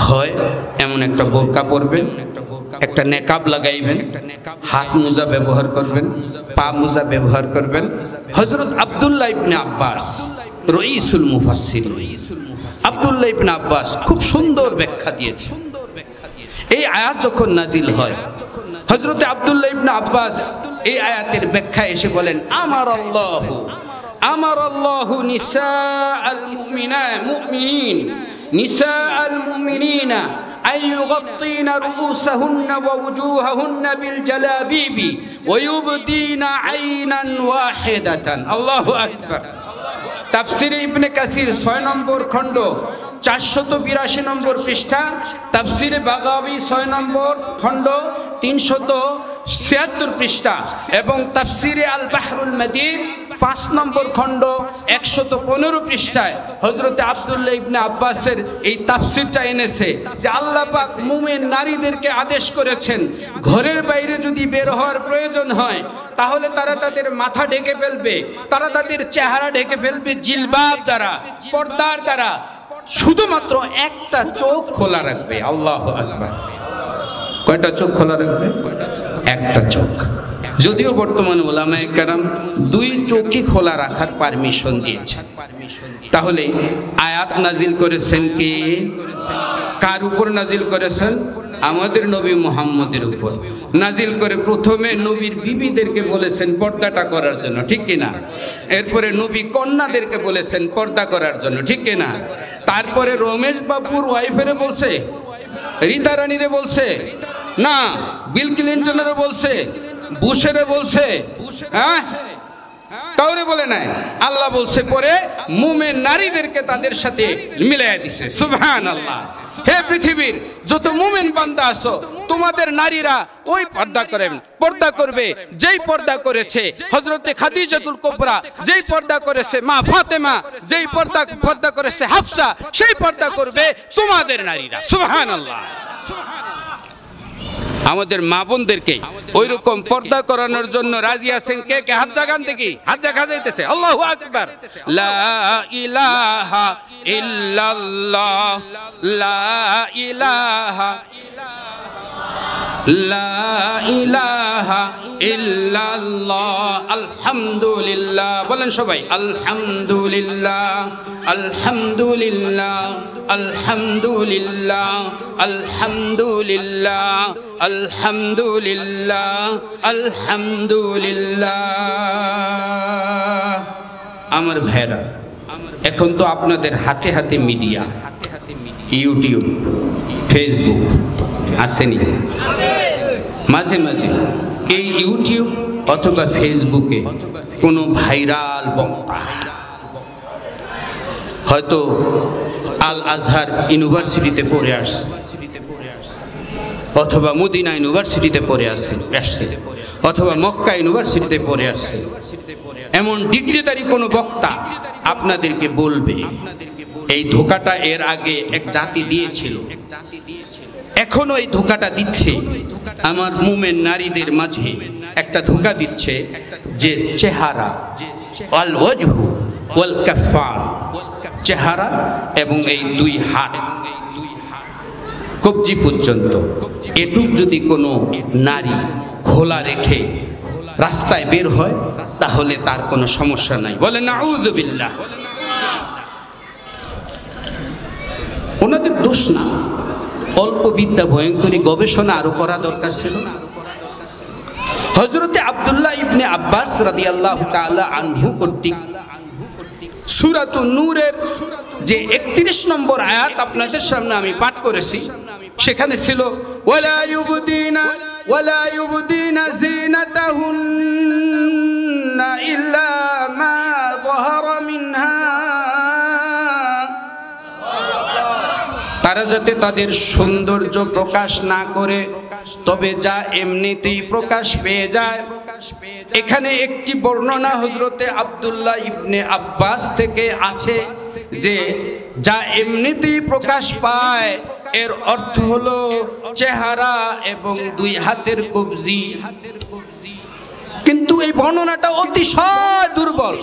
S1: হয় এমন একটা বোরকা পরবেন, একটা নেকাব লাগাইবেন, হাত মোজা ব্যবহার করবেন, পা মোজা ব্যবহার করবেন। হযরত আব্দুল্লাহ ইবনে আব্বাস রঈসুল মুফাসসিরিন, আব্দুল্লাহ ইবনে আব্বাস খুব সুন্দর ব্যাখ্যা দিয়েছেন। এই আয়াত যখন নাজিল হয়, হযরত আব্দুল্লাহ ইবনে আব্বাস এই আয়াতের ব্যাখ্যা এসে বলেন, আমারাল্লাহু নিসাআল মুমিনিনা আইয়ুগাত্তিনা রুউসাহুন্না ওয়া ওয়ুজুহাহুন্না বিল জালাবিবি ওয়া ইউবদিনা আইনান ওয়াহিদাতান। আল্লাহু আকবার। তাফসিরে ইবনে কাসির 6 নম্বর খণ্ড 482 নম্বর পৃষ্ঠা, তাফসিরে বাগাবী 6 নম্বর খণ্ড 376 পৃষ্ঠা এবং তাফসিরে আল বাহরুল মাজিদ 5 নম্বর খণ্ড 115 পৃষ্ঠায় হযরত আব্দুল্লাহ ইবনে আব্বাসের এই তাফসিরটা এনেছে যে আল্লাহ পাক মুমিন নারীদেরকে আদেশ করেছেন, ঘরের বাইরে যদি বের হওয়ার প্রয়োজন হয় তাহলে তারা তাদের মাথা ঢেকে ফেলবে, তারা তাদের চেহারা ঢেকে ফেলবে জিলবাব দ্বারা, পর্দার দ্বারা, শুধুমাত্র একটা চোখ খোলা রাখবে। আল্লাহু আকবার। কয়টা চোখ খোলা রাখবে? একটা চোখ। যদিও বর্তমানে উলামায়ে কেরাম 2 চোখই খোলা রাখার পারমিশন দিয়েছেন। তাহলে আয়াত নাজিল করেছেন কি? কার উপর নাজিল করেছেন? আমাদের নবী মুহাম্মদের উপর নাজিল করে প্রথমে নবীর বিবিদেরকে বলেছেন পর্দাটা করার জন্য, ঠিক কিনা? এরপরে নবী কন্যাদেরকে বলেছেন পর্দা করার জন্য, ঠিক কিনা? তারপরে রমেশ বাবুর ওয়াইফেরে বলছে, রীতা রানীরে বলছে, না বিল ক্লিনটনেরও বলছে, বুশেরে বলছে, হ্যাঁ কাউরে বলে নাই। আল্লাহ বলছে পরে মুমিন নারীদেরকে তাদের সাথে মিলাইয়া দিছে। সুবহানাল্লাহ। হে পৃথিবীর যত মুমিন বান্দা আছো, তোমাদের নারীরা ওই পর্দা করবে যেই পর্দা করেছে হযরতে খাদিজাতুল কুবরা, যেই পর্দা করেছে মা ফাতেমা, যেই পর্দা করেছে হাফসা, সেই পর্দা করবে তোমাদের নারীরা। সুবহানাল্লাহ। আমাদের মা বোনদেরকে ওই রকম পর্দা করানোর জন্য রাজি আছেন কে কে? হাত জাগান দেখি, হাত জাগা যাইতেছে। আল্লাহু আকবার। লা ইলাহা ইল্লাল্লাহ, লা ইলাহা ইল্লাল্লাহ, আলহামদুলিল্লাহ। বলেন সবাই, আলহামদুলিল্লাহ, আলহামদুলিল্লাহ, আলহামদুলিল্লাহ, আলহামদুলিল্লাহ, আলহামদুলিল্লাহ, আলহামদুলিল্লাহ। আমার ভাইরা, এখন তো আপনাদের হাতে হাতে মিডিয়া, ইউটিউব, ফেসবুক আসেনি? মাঝে মাঝে এই ইউটিউব অথবা ফেসবুকে কোনো ভাইরাল বক্তা, হয়তো আল আজহার ইউনিভার্সিটিতে পড়ে আসছে অথবা মদিনা ইউনিভার্সিটিতে পড়ে আসছে, অথবা মক্কা ইউনিভার্সিটিতে পড়ে আসছে, এমন ডিগ্রিধারী কোনো বক্তা আপনাদেরকে বলবে এই ধোঁকাটা এর আগে এক জাতি দিয়েছিল, এখনো এই ধোঁকাটা দিচ্ছে। আমার মুমিন নারীদের মাঝে একটা ধোঁকা দিচ্ছে যে চেহারা, আল ওয়াজহু ওয়াল কাফান, চেহারা এবং এই 2 হাত কবজি পর্যন্ত, এটুক যদি কোনো নারী খোলা রেখে রাস্তায় বের হয় তাহলে তার কোনো সমস্যা নাই। বলে নাউযু বিল্লাহ। ওনাদের দোষ না, অল্প বিদ্যা ভয়ঙ্করী গবেষণা আরো করা দরকার ছিল। হযরতে আব্দুল্লাহ ইবনে আব্বাস রাদিয়াল্লাহু তাআলা আনহু কর্তৃক সূরাতুন নূরের যে 31 নম্বর আয়াত আপনাদের সামনে আমি পাঠ করেছি, সেখানে ছিল ওয়ালা ইউবদিনা জিনাতাহুন্না ইল্লা মা যাহারা মিনহা, তারা যাতে তাদের সৌন্দর্য প্রকাশ না করে তবে যা এমনিতেই প্রকাশ পেয়ে যায়। এখানে একটি বর্ণনা হযরতে আব্দুল্লাহ ইবনে আব্বাস থেকে আছে যে যা এমনিতেই প্রকাশ পায় এর অর্থ হলো চেহারা এবং দুই হাতের কবজি। কিন্তু এই বর্ণনাটা অতিশয় দুর্বল,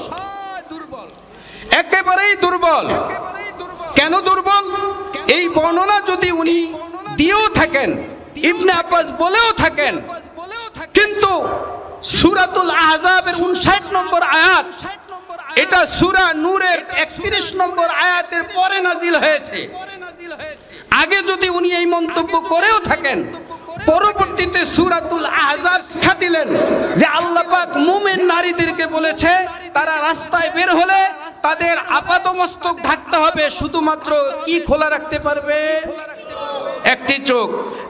S1: একেবারেই দুর্বল। কেন দুর্বল? এই বর্ণনা যদি উনি দিয়েও থাকেন, ইবনে আব্বাস বলেও থাকেন, কিন্তু সূরাতুল আহজাবের 59 নম্বর আয়াত, এটা সূরা নূরের 31 নম্বর আয়াতের পরে নাজিল হয়েছে। আগে যদি উনি এই মন্তব্য করেও থাকেন, পরবর্তীতে সূরাতুল আহজাব শিক্ষা দিলেন যে আল্লাহ পাক মুমিন নারীদেরকে বলেছে তারা রাস্তায় বের হলে তাদের আপাদমস্তক ঢাকতে হবে, শুধুমাত্র কি খোলা রাখতে পারবে? একটি চোখ।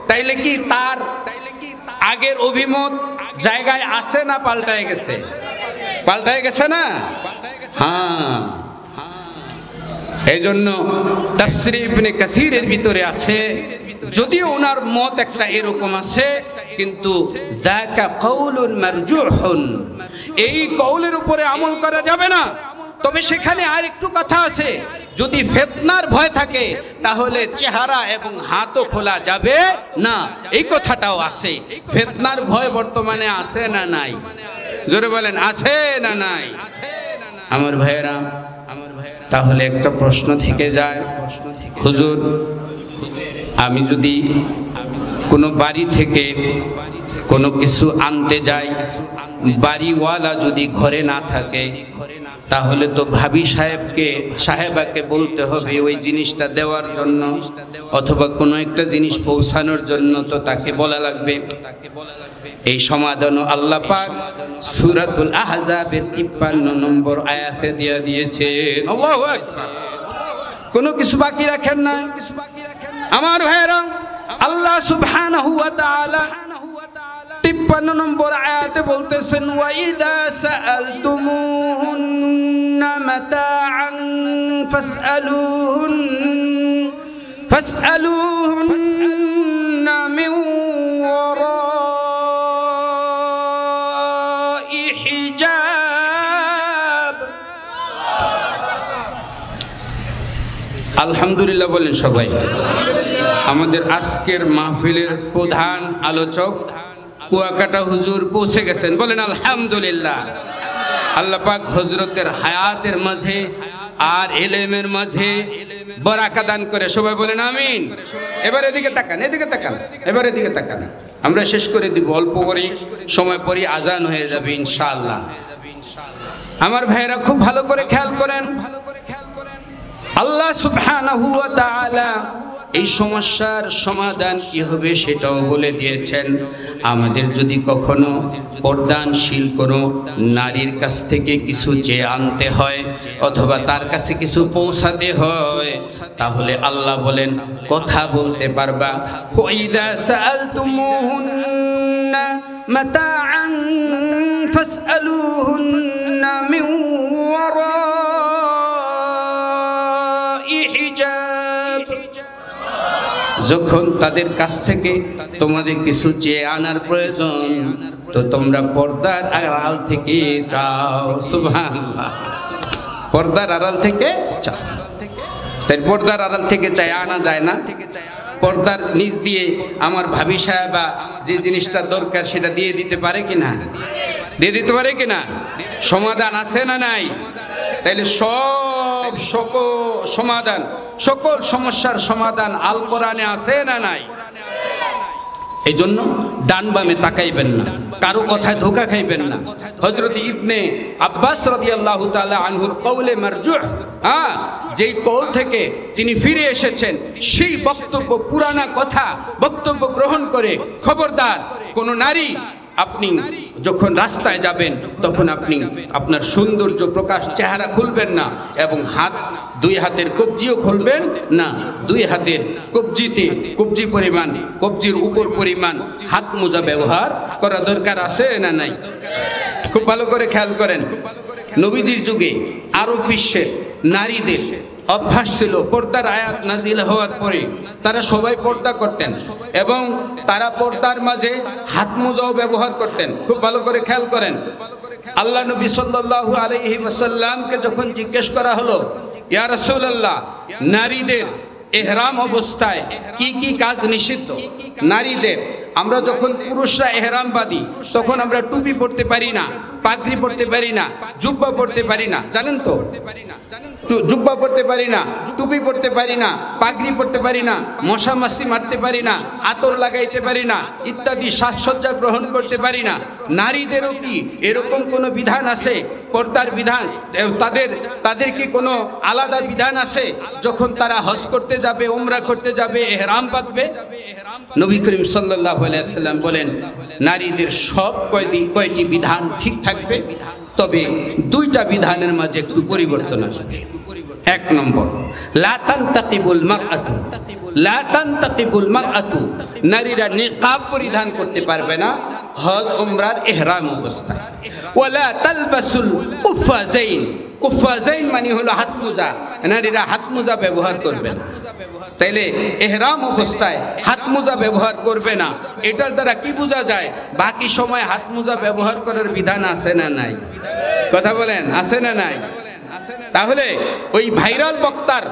S1: তাইলে কি তার আগের অভিমত জায়গায় আছে না পাল্টায় গেছে? পাল্টায় গেছে না? হ্যাঁ। এই জন্য তাফসীর ইবনে কাসীরের ভিতরে আছে, যদিও ওনার মত একটা এরকম আছে, কিন্তু যাকা কাউলুন মারজুহুন, এই কওলের উপরে আমল করা যাবে না। তবে সেখানে আর একটু কথা আছে, যদি ফিতনার ভয় থাকে তাহলে চেহারা এবং হাতও খোলা যাবে না, এই কথাটাও আছে। ফিতনার ভয় বর্তমানে আছে না নাই? জোরে বলেন, আছে না নাই? আমার ভাইয়েরা, তাহলে একটা প্রশ্ন থেকে যায়, হুজুর আমি যদি কোনো বাড়ি থেকে কোনো কিছু আনতে যাই, বাড়িওয়ালা যদি ঘরে না থাকে, তাহলে তো ভাবি সাহেবাকে বলতে হবে ওই জিনিসটা দেওয়ার জন্য, অথবা কোনো একটা জিনিস পৌঁছানোর জন্য তো তাকে বলা লাগবে। এই সমাধানও আল্লাহ পাক সূরাতুল আহজাবের 53 নম্বর আয়াতে দিয়ে দিয়েছেন। আল্লাহু আকবার। কোনো কিছু বাকি রাখেন না আমার ভাইরা। আল্লাহ সুবহানাহু ওয়া তাআলা 53 নম্বর আয়াতে বলতেছেন, ওয়া ইযা সাআলতুমুহুন্না মাতাআন ফাসআলুহুন্না মিন ওয়ারাই হিজাব। আলহামদুলিল্লাহ বলেন সবাই। আমাদের আজকের মাহফিলের প্রধান আলোচক কুয়াকাটা হুজুর পৌঁছে গেছেন, বলেন আলহামদুলিল্লাহ। আল্লাহ পাক হযরতের হায়াতের মাঝে আর ইলমের মাঝে বরাকা দান করে, সবাই বলেন আমিন। এবার এদিকে তাকান, এদিকে তাকান, এবার এদিকে তাকান। আমরা শেষ করে দিব, অল্প করে সময় পরে আজান হয়ে যাবে ইনশাআল্লাহ। আমার ভাইয়েরা খুব ভালো করে খেয়াল করেন, আল্লাহ সুবহানাহু ওয়া তাআলা এই সমস্যার সমাধান কি হবে সেটাও বলে দিয়েছেন। আমাদের যদি কখনো পর্দানশীল কোনো নারীর কাছ থেকে কিছু চেয়ে আনতে হয় অথবা তার কাছে কিছু পৌঁছাতে হয়, তাহলে আল্লাহ বলেন কথা বলতে পারবা। ওয়াইদা সাআলতুমুহুন্না মাতাআন ফাসআলুহুন্না মিন ওয়ারাই হিজাব। যখন তাদের কাছ থেকে তোমাদের কিছু চেয়ে আনার প্রয়োজন, তো তোমরা পর্দার আড়াল থেকে চাও। সুবহানাল্লাহ, পর্দার আড়াল থেকে চাও। তাই পর্দার আড়াল থেকে চাই আনা যায় না, পর্দার নিচ দিয়ে আমার ভাবি সাহেবা যে জিনিসটা দরকার সেটা দিয়ে দিতে পারে কিনা? দিয়ে দিতে পারে কিনা? সমাধান আছে না নাই? তাইলে সকল সমস্যার সমাধান আল কোরআনে আছে না নাই? এই জন্য ডান বামে তাকাইবেন না, কারো কথায় ধোকা খাইবেন না। হযরত ইবনে আব্বাস রাদিয়াল্লাহু তাআলা আনহুর কওলে মারজুহ, যেই কওল থেকে তিনি ফিরে এসেছেন, সেই বক্তব্য, পুরানা কথা বক্তব্য গ্রহণ করে খবরদার কোন নারী, আপনি যখন রাস্তায় যাবেন তখন আপনি আপনার সৌন্দর্য প্রকাশ চেহারা খুলবেন না, এবং দুই হাতের কবজিও খুলবেন না। দুই হাতের কবজিতে কবজি পরিমাণ, কবজির উপর পরিমাণ হাত মোজা ব্যবহার করা দরকার আছে না নাই? খুব ভালো করে খেয়াল করেন, নবীজির যুগে আরব বিশ্বের নারীদের অভ্যাস ছিল, পর্দার আয়াত নাজিল হওয়ার পরে তারা সবাই পর্দা করতেন, এবং তারা পর্দার মাঝে হাত মোজাও ব্যবহার করতেন। খুব ভালো করে খেয়াল করেন, আল্লাহ নবী সাল্লাল্লাহু আলাইহি ওয়াসাল্লামকে যখন জিজ্ঞেস করা হলো, ইয়া রাসূলুল্লাহ, নারীদের ইহরাম অবস্থায় কি কি কাজ নিষিদ্ধ? নারীদের, আমরা যখন পুরুষরা ইহরাম বাঁধি তখন আমরা টুপি পরতে পারি না, পাগড়ি পরতে পারি না, জুব্বা পরতে পারি না, জানেন তো? জুব্বা পরতে পারি না, টুপি পরতে পারি না, পাগড়ি পরতে পারি না, মশা মাছি মারতে পারি না, আতর লাগাইতে পারি না, ইত্যাদি সাজসজ্জা গ্রহণ করতে পারি না। নারীদেরও কি এরকম কোনো বিধান আছে, পর্দার বিধান? তাদের কি কোনো আলাদা বিধান আছে যখন তারা হজ করতে যাবে, উমরা করতে যাবে, ইহরাম বাঁধবে? নবী করিম সাল্লাল্লাহু আলাইহি ওয়াসাল্লাম বলেন, নারীদের সব কয়টি বিধান ঠিক থাকবে, তবে দুইটা বিধানের মাঝে একটু পরিবর্তন আসবে। এক নম্বর, লা তানতাকিবুল মারআতু, লা তানতাকিবুল মারআতু, নারীরা নিকাব পরিধান করতে পারবে না হজ উমরার ইহরাম অবস্থায়। ওয়ালা তালবাসুল কুফাজাইন, কুফাজাইন মানে হলো হাত মোজা, নারীরা হাত মোজা ব্যবহার করবে না। তাইলে ইহরাম অবস্থায় হাত মোজা ব্যবহার করবে না, এটার দ্বারা কি বোঝা যায়? বাকি সময় হাত মোজা ব্যবহার করার বিধান আছে না নাই? কথা বলেন, আছে না নাই? তাহলে ওই ভাইরাল বক্তার,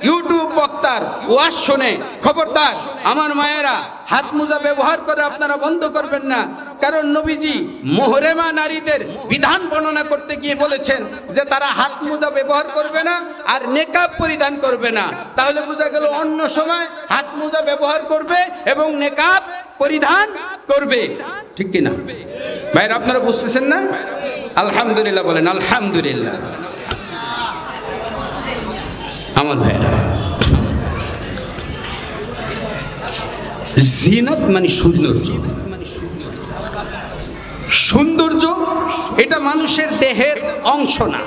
S1: ইউটিউব বক্তার ওয়াজ শুনে খবরদার আমার মায়েরা, হাত মোজা ব্যবহার করে আপনারা বন্ধ করবেন না। কারণ নবীজি মুহরেমা নারীদের বিধান বর্ণনা করতে গিয়ে বলেছেন যে তারা হাত মোজা ব্যবহার করবে না আর নেকাব পরিধান করবে না। তাহলে বোঝা গেল অন্য সময় হাত মোজা ব্যবহার করবে এবং নেকাব পরিধান করবে, ঠিক কিনা ভাইরা? আপনারা বুঝতেছেন না? আলহামদুলিল্লাহ বলেন, আলহামদুলিল্লাহ। আমার ভাইরা, জিনাত মানে সৌন্দর্য। সৌন্দর্য এটা মানুষের দেহের অংশ না,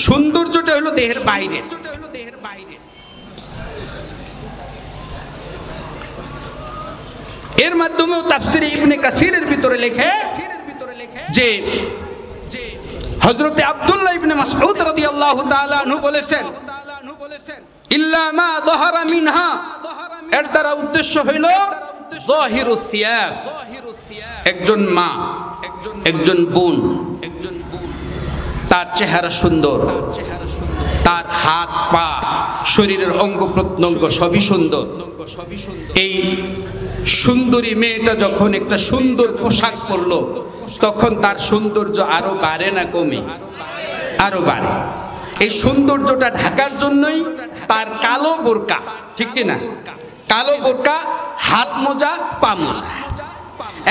S1: সৌন্দর্যটা হলো দেহের বাইরে। এর মাধ্যমেও তাফসীরে ইবনে কাসিরের ভিতরে লেখে যে হযরতে আব্দুল্লাহ ইবনে মাসউদ রাদিয়াল্লাহু তাআলা আনহু বলেছেন, ইল্লা মা যাহারা মিনহা, এর দ্বারা উদ্দেশ্য হইল যাহিরুস সিয়াব। একজন মা, একজন বোন, তার চেহারা সুন্দর, তার হাত পা, শরীরের অঙ্গ প্রত্যঙ্গ সবই সুন্দর। এই সুন্দরী মেয়েটা যখন একটা সুন্দর পোশাক পরলো, তখন তার সৌন্দর্য আরো বাড়ে না কমে? আরো বাড়ে। এই সৌন্দর্যটা ঢাকার জন্যই তার কালো বোরকা, ঠিক কিনা? কালো বোরকা, হাত মোজা, পা মোজা।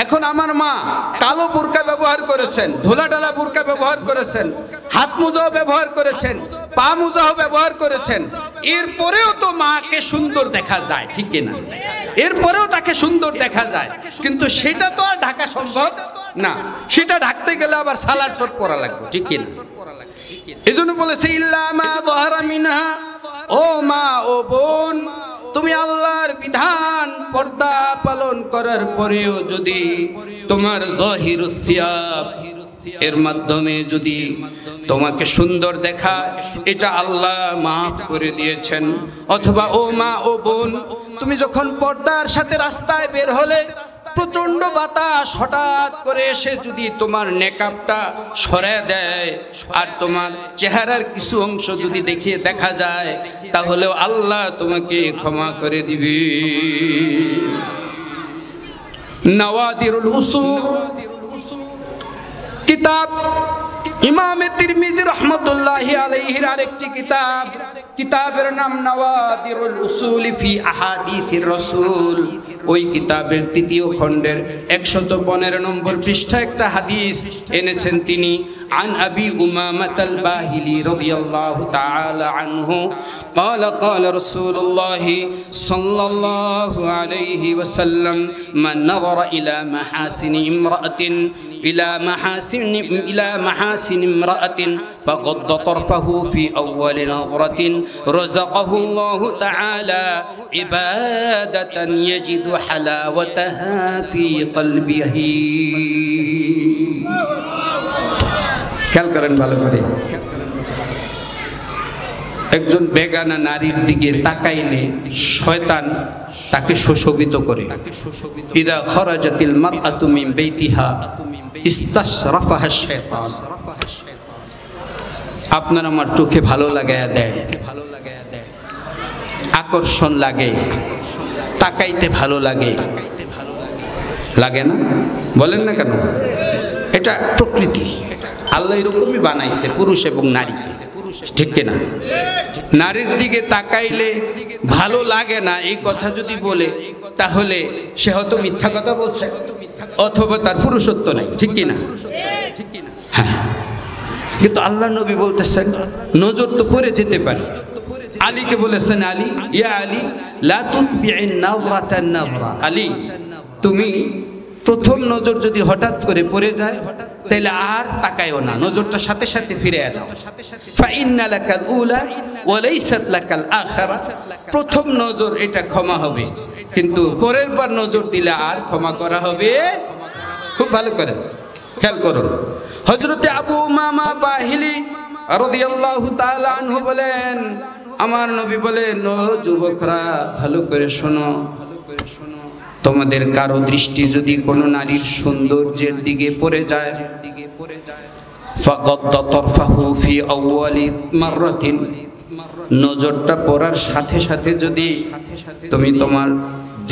S1: এখন আমার মা কালো বোরকা ব্যবহার করেছেন, ঢোলা ঢালা বোরকা ব্যবহার করেছেন, হাত মোজাও ব্যবহার করেছেন, পা মোজাও ব্যবহার করেছেন, এরপরেও তো মাকে সুন্দর দেখা যায়, ঠিক কিনা? এরপরেও তাকে সুন্দর দেখা যায়, কিন্তু সেটা তো আর ঢাকা সম্ভব না। সেটা ঢাকতে গেলে আবার সালার শট পরা লাগবে, ঠিক কিনা? এজন্য বলেছে ইল্লা মা যাহারা মিনহা, ও মা ও বোন, তুমি আল্লাহর বিধান পর্দা পালন করার পরেও যদি তোমার যাহিরুস সিয়াব, এর মাধ্যমে যদি তোমাকে সুন্দর দেখা, এটা আল্লাহ মাফ করে দিয়েছেন। অথবা ও মা ও বোন, তুমি যখন পর্দার সাথে রাস্তায় বের হলে, প্রচন্ড বাতাস হঠাৎ করে এসে যদি তোমার নেকাবটা সরায় দেয় আর তোমার চেহারার কিছু অংশ যদি দেখা যায়, তাহলেও আল্লাহ তোমাকে ক্ষমা করে দিবে। নওয়াদিরুল উসুল কিতাব, ইমাম তিরমিজি রাহমাতুল্লাহি আলাইহির আরেকটি কিতাব, কিতাবের নাম নওয়াদিরুল উসুল ফি আহাদিসির রাসূল। ওই কিতাবের তৃতীয় খণ্ডের 115 নম্বর পৃষ্ঠায় একটা হাদিস এনেছেন তিনি। عن أبي أمامة الباهلي رضي الله تعالى عنه قال قال رسول الله صلى الله عليه وسلم من نظر إلى محاسن امرأة فغض طرفه في أول نظرة رزقه الله تعالى عبادة يجد حلاوتها في قلبه। খেয়াল করেন ভালো করে, একজন বেগানা নারীর দিকে তাকাইলে শয়তান তাকে সুশোভিত করে। ইদা খরাজাতিল মারআতু মিন বাইতিহা ইস্তাশরাফাহা শাইতান। আপনার আমার চোখে ভালো লাগায়া দেয়, আকর্ষণ লাগে, তাকাইতে ভালো লাগে, লাগে না? বলেন না কেন? এটা প্রকৃতি, আল্লাহ এরকমই বানাইছে পুরুষ এবং নারী, ঠিক কিনা? নারীর দিকে তাকাইলে ভালো লাগে না এই কথা যদি বলে, তাহলে সে হয়তো মিথ্যা কথা বলছে, অথবা তার পুরুষত্ব নাই, ঠিক কিনা? হ্যাঁ, কিন্তু আল্লাহ নবী বলতেছেন নজর তো পড়ে যেতে পারে। আলীকে বলেছেন, আলী ইয়া আলী লা তুতবি'ন নাযরাতান নাযরা। আলী, তুমি প্রথম নজর যদি হঠাৎ করে পড়ে যায় তাহলে আর তাকায়ও না, নজরটা সাথে সাথে ফিরে দাও। ফাইন্না লাকাল উলা ওয়া লাইসাত লাকাল আখিরা। প্রথম নজর এটা ক্ষমা হবে, কিন্তু পরের বার নজর দিলে আর ক্ষমা করা হবে। খুব ভালো করে খেয়াল করুন। হযরতে আবু উমামা বাহিলি রাদিয়াল্লাহু তাআলা আনহু বলেন, আমার নবী বলেন, ও যুবকরা ভালো করে শোনো, তোমাদের কারো দৃষ্টি যদি কোনো নারীর সৌন্দর্যের দিকে পড়ে যায়, ফাকাদ্দা তারফাহু ফি আউয়ালি মাররাতিন, নজরটা পড়ার সাথে সাথে যদি তুমি তোমার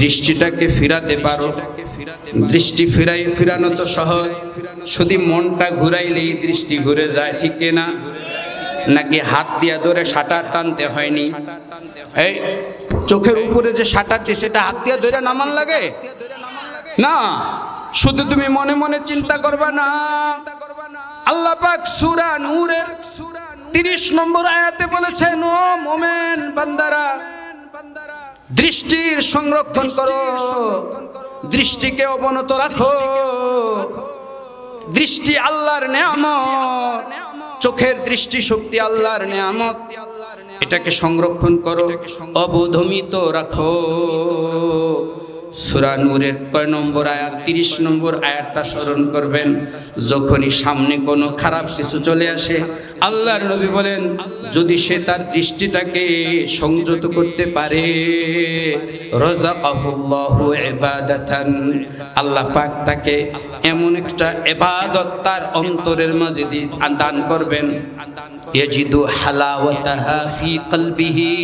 S1: দৃষ্টিটাকে ফিরাতে পারো, দৃষ্টি ফিরানো তো সহজ, শুধু মনটা ঘুরাইলেই দৃষ্টি ঘুরে যায়, ঠিক না? নাকি হাত দিয়া ধরে শাটার টানতে হয়নি? এই চোখের উপরে যে শাটারটি, সেটা হাত দিয়া ধরে নামান লাগে না, শুধু তুমি মনে মনে চিন্তা করবা না। আল্লাহ পাক সূরা নূরের 30 নম্বর আয়াতে বলেছেন, ও মুমিন বান্দারা, দৃষ্টির সংরক্ষণ করো, দৃষ্টিকে অবনত রাখো। দৃষ্টি আল্লাহর নেয়ামত, চোখের দৃষ্টি শক্তি আল্লাহর নেয়ামত, এটাকে সংরক্ষণ করো, অবদমিত রাখো। সূরা নূরের কয় নম্বর আয়াত? 30 নম্বর আয়াতটা স্মরণ করবেন। যখনই সামনে কোনো খারাপ কিছু চলে আসে, আল্লাহর নবী বলেন, যদি সে তার দৃষ্টিটাকে সংযত করতে পারে, রাযাকাহুল্লাহু ইবাদাতান, আল্লাহ পাক তাকে এমন একটা ইবাদত তার অন্তরের মাঝে দান করবেন, ইয়াজিদু হালাওয়াতাহা ফি কলবিহি,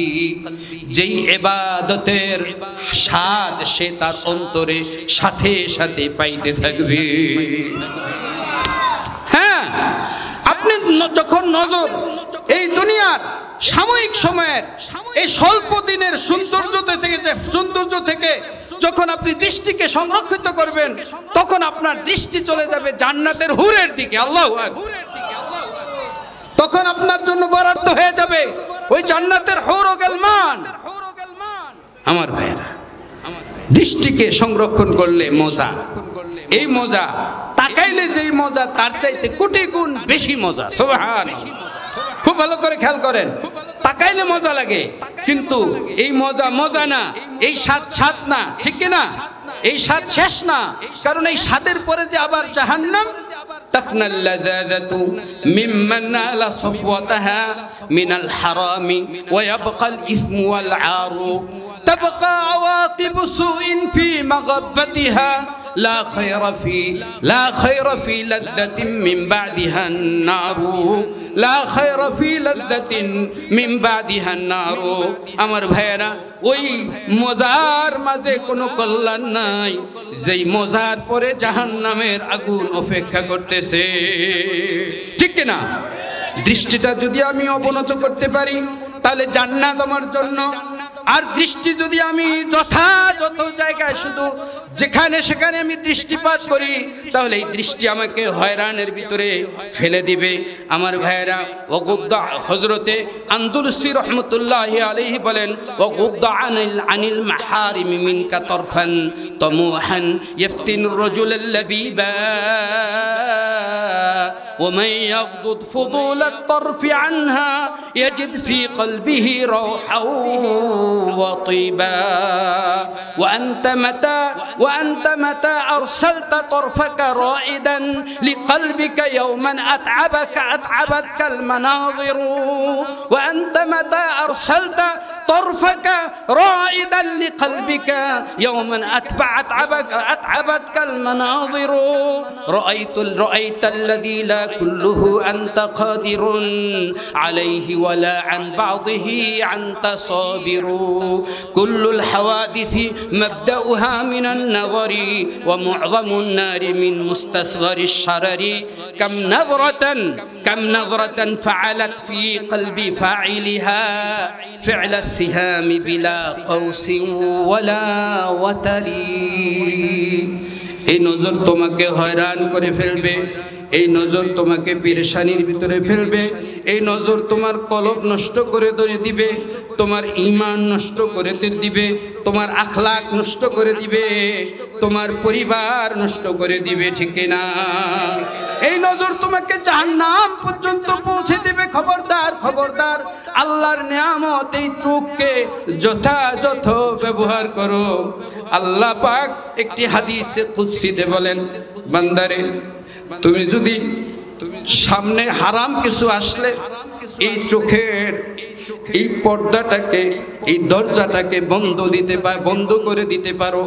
S1: যেই ইবাদতের স্বাদ সে তার অন্তরে সাথে সাথে পাইতে থাকবে। হ্যাঁ, আপনি যখন নজর এই দুনিয়ার সাময়িক সময়ের এই স্বল্প দিনের সৌন্দর্য থেকে যখন আপনি দৃষ্টিকে সংরক্ষিত করবেন, তখন আপনার দৃষ্টি চলে যাবে জান্নাতের হুরের দিকে। আল্লাহু আকবার। তখন আপনার জন্য বরাদ্দ হয়ে যাবে ওই জান্নাতের হুর ও গিলমান। আমার ভাইরা, দৃষ্টিকে সংরক্ষণ করলে মজা, এই মজা তাকাইলে যেই মজা তার চাইতে কোটি গুণ বেশি মজা। সুবহানাল্লাহ। খুব ভালো করে খেয়াল করেন, তাকাইলে মজা লাগে, কিন্তু এই মজা না, এই স্বাদ না, ঠিক কি না? এই স্বাদ শেষ না, কারণ এই স্বাদের পরে যে আবার জাহান্নাম। তাকনাল লাযাযাতু মিম্মান নালা সাফওয়াতাহা মিনাল হারামি ওয়া ইয়াবকাল ইসমু ওয়াল আরু তাবকা আওয়াকিবু সুইন ফি মাগাব্বাতিহা لا خير في لذة من بعدها النار لا خير في لذة من بعدها النار। আমার ভাইরা, ওই মজার মাঝে কোনো কল্যাণ নাই, যেই মজার পরে জাহান্নামের আগুন অপেক্ষা করতেছে, ঠিক কিনা? দৃষ্টিটা যদি আমি অবনত করতে পারি, তাহলে জান্নাত আমার জন্য। আর দৃষ্টি যদি আমি যথাযথ জায়গায় শুধু যেখানে সেখানে আমি দৃষ্টিপাত করি, তাহলে এই দৃষ্টি আমাকে হয়রানের ভিতরে ফেলে দিবে। আমার ভাইয়েরা, ওগুদ্দা হযরতে আন্দুলুসি রহমতুল্লাহি আলাইহি বলেন, ওগুদ্দা আনিল মাহারিম মিনকা তরফান তমুহান ইফতিনুর রাজুলাল লাবিবা ومن يغضض فضول الطرف عنها يجد في قلبه روحا وطيبا وأنت متى أرسلت طرفك رائدا لقلبك يوما أتعبتك المناظر وأنت متى أرسلت طرفك رائدا لقلبك يوما أتعبتك المناظر رأيت الذي لا كله أنت قادر عليه ولا عن بعضه أنت صابر كل الحوادث مبدأها من النظر ومعظم النار من مستصغر الشرر كم نظرة فعلت في قلب فاعلها فعل السهام بلا قوس ولا وتر এই নজর তোমাকে হয়রান করে ফেলবে, এই নজর তোমাকে পেরেশানির ভিতরে ফেলবে, এই নজর তোমার কলব নষ্ট করে দিবে, তোমার ঈমান নষ্ট করে দিবে, তোমার আখলাক নষ্ট করে দিবে, তোমার পরিবার নষ্ট করে দিবে, ঠিক না? এই নজর তোমাকে জাহান্নাম পর্যন্ত পৌঁছে দেবে। খবরদার, খবরদার, আল্লাহর নিয়ামত এই চোখকে যথাযথ ব্যবহার করো। আল্লাহ পাক একটি হাদিসে কুদসিতে বলেন, বান্দারে তুমি যদি সামনে হারাম কিছু আসলে এই চোখের এই পর্দাটাকে, এই দরজাটাকে বন্ধ করে দিতে পারো,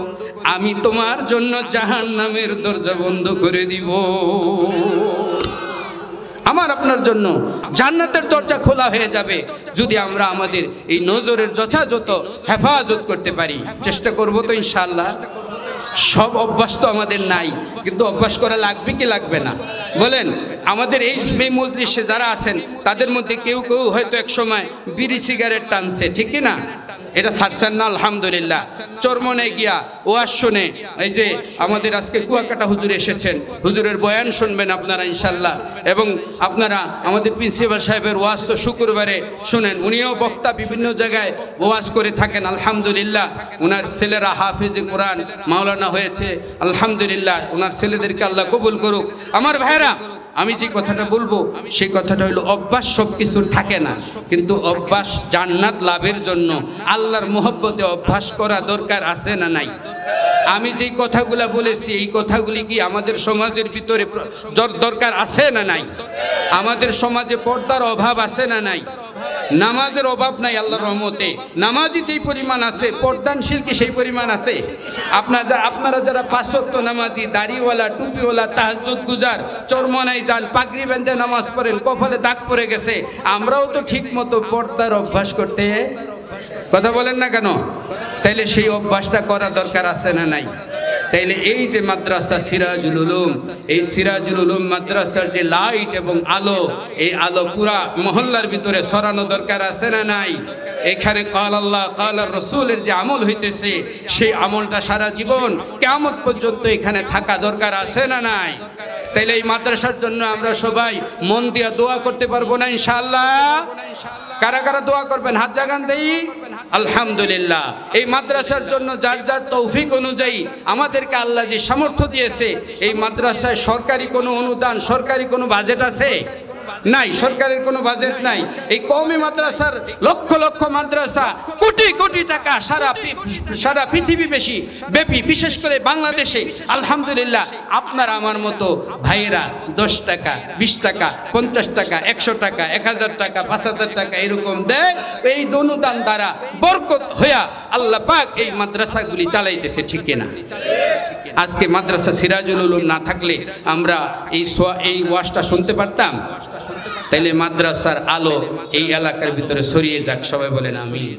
S1: আমি তোমার জন্য জাহান্নামের দরজা বন্ধ করে দিব। আমার আপনার জন্য জান্নাতের দরজা খোলা হয়ে যাবে যদি আমরা আমাদের এই নজরের যথাযথ হেফাজত করতে পারি। চেষ্টা করব তো ইনশাআল্লাহ। সব অভ্যাস তো আমাদের নাই, কিন্তু অভ্যাস করা লাগবে কি লাগবে না বলেন? আমাদের এই মজলিসে যারা আছেন তাদের মধ্যে কেউ কেউ হয়তো এক সময় বিড়ি সিগারেট টানছে, ঠিক কি না? এটা ছাড়ছেন না আলহামদুলিল্লাহ। চরমনে গিয়া ওয়াজ শুনে, এই যে আমাদের আজকে কুয়াকাটা হুজুর এসেছেন, হুজুরের বয়ান শুনবেন আপনারা ইনশাল্লাহ। এবং আপনারা আমাদের প্রিন্সিপাল সাহেবের ওয়াজ তো শুক্রবারে শুনেন, উনিও বক্তা বিভিন্ন জায়গায় ওয়াজ করে থাকেন আলহামদুলিল্লাহ। ওনার ছেলেরা হাফেজে কোরআন মাওলানা হয়েছে আলহামদুলিল্লাহ। ওনার ছেলেদেরকে আল্লাহ কবুল করুক। আমার ভাইরা, আমি যে কথাটা বলবো সেই কথাটা হলো, অভ্যাস সব কিছুর থাকে না, কিন্তু অভ্যাস জান্নাত লাভের জন্য আল্লাহর মহব্বতে অভ্যাস করা দরকার আছে না নাই? আমি যেই কথাগুলা বলেছি এই কথাগুলি কি আমাদের সমাজের ভিতরে দরকার আছে না নাই? আমাদের সমাজে পর্দার অভাব আছে না নাই? নামাজের অভাব নাই আল্লাহর রহমতে। নামাজি যেই পরিমাণ আছে, পর্দানশীল কি সেই পরিমাণ আছে? আপনারা যারা পাঁচ ওয়াক্ত নামাজি, দাড়িওয়ালা, টুপিওয়ালা, তাহাজ্জুদ গুজার, চরমনায় যান, পাগড়ি বেঁধে নামাজ পড়েন, কপালে দাগ পড়ে গেছে, আমরাও তো ঠিক মতো পর্দার অভ্যাস করতে কথা বলেন না কেন? তাইলে সেই অভ্যাসটা করা দরকার আছে না নাই? তাইলে এই যে মাদ্রাসা সিরাজুল উলুম, এই সিরাজুল উলুম মাদ্রাসার যে লাইট এবং আলো, এই আলো পুরা মহল্লার ভিতরে ছড়ানো দরকার আছে না নাই? এখানে কাল আল্লাহ কাল রাসূলের যে আমল হইতেছে, সেই আমলটা সারা জীবন কিয়ামত পর্যন্ত এখানে থাকা দরকার আছে না নাই? তাইলে এই মাদ্রাসার জন্য আমরা সবাই মন দিয়ে দোয়া করতে পারবো না ইনশাআল্লাহ? কারা কারা দোয়া করবেন হাত জাগান দেই। আলহামদুলিল্লাহ। এই মাদ্রাসার জন্য যার যার তৌফিক অনুযায়ী আমাদেরকে আল্লাহ যে সামর্থ্য দিয়েছে, এই মাদ্রাসায় সরকারি কোনো অনুদান, সরকারি কোনো বাজেট আছে নাই? সরকারের কোনো বাজেট নাই। এই কওমি মাদ্রাসার লক্ষ লক্ষ মাদ্রাসা, কোটি কোটি টাকা সারা পৃথিবী ব্যাপী, বিশেষ করে বাংলাদেশে আলহামদুলিল্লাহ আপনার আমার মতো ভাইয়েরা 10 টাকা, 20 টাকা, 50 টাকা, 100 টাকা, 1000 টাকা, 5000 টাকা এরকম দেয়। এই অনুদান দ্বারা বরকত হইয়া আল্লাহ পাক এই মাদ্রাসাগুলি চালাইতেছে, ঠিক কিনা? আজকে মাদ্রাসা সিরাজুল উলুম না থাকলে আমরা এই ওয়াজটা শুনতে পারতাম? তাইলে মাদ্রাসার আলো এই এলাকার ভিতরে ছড়িয়ে যাক। সবাই বলেন আমিন।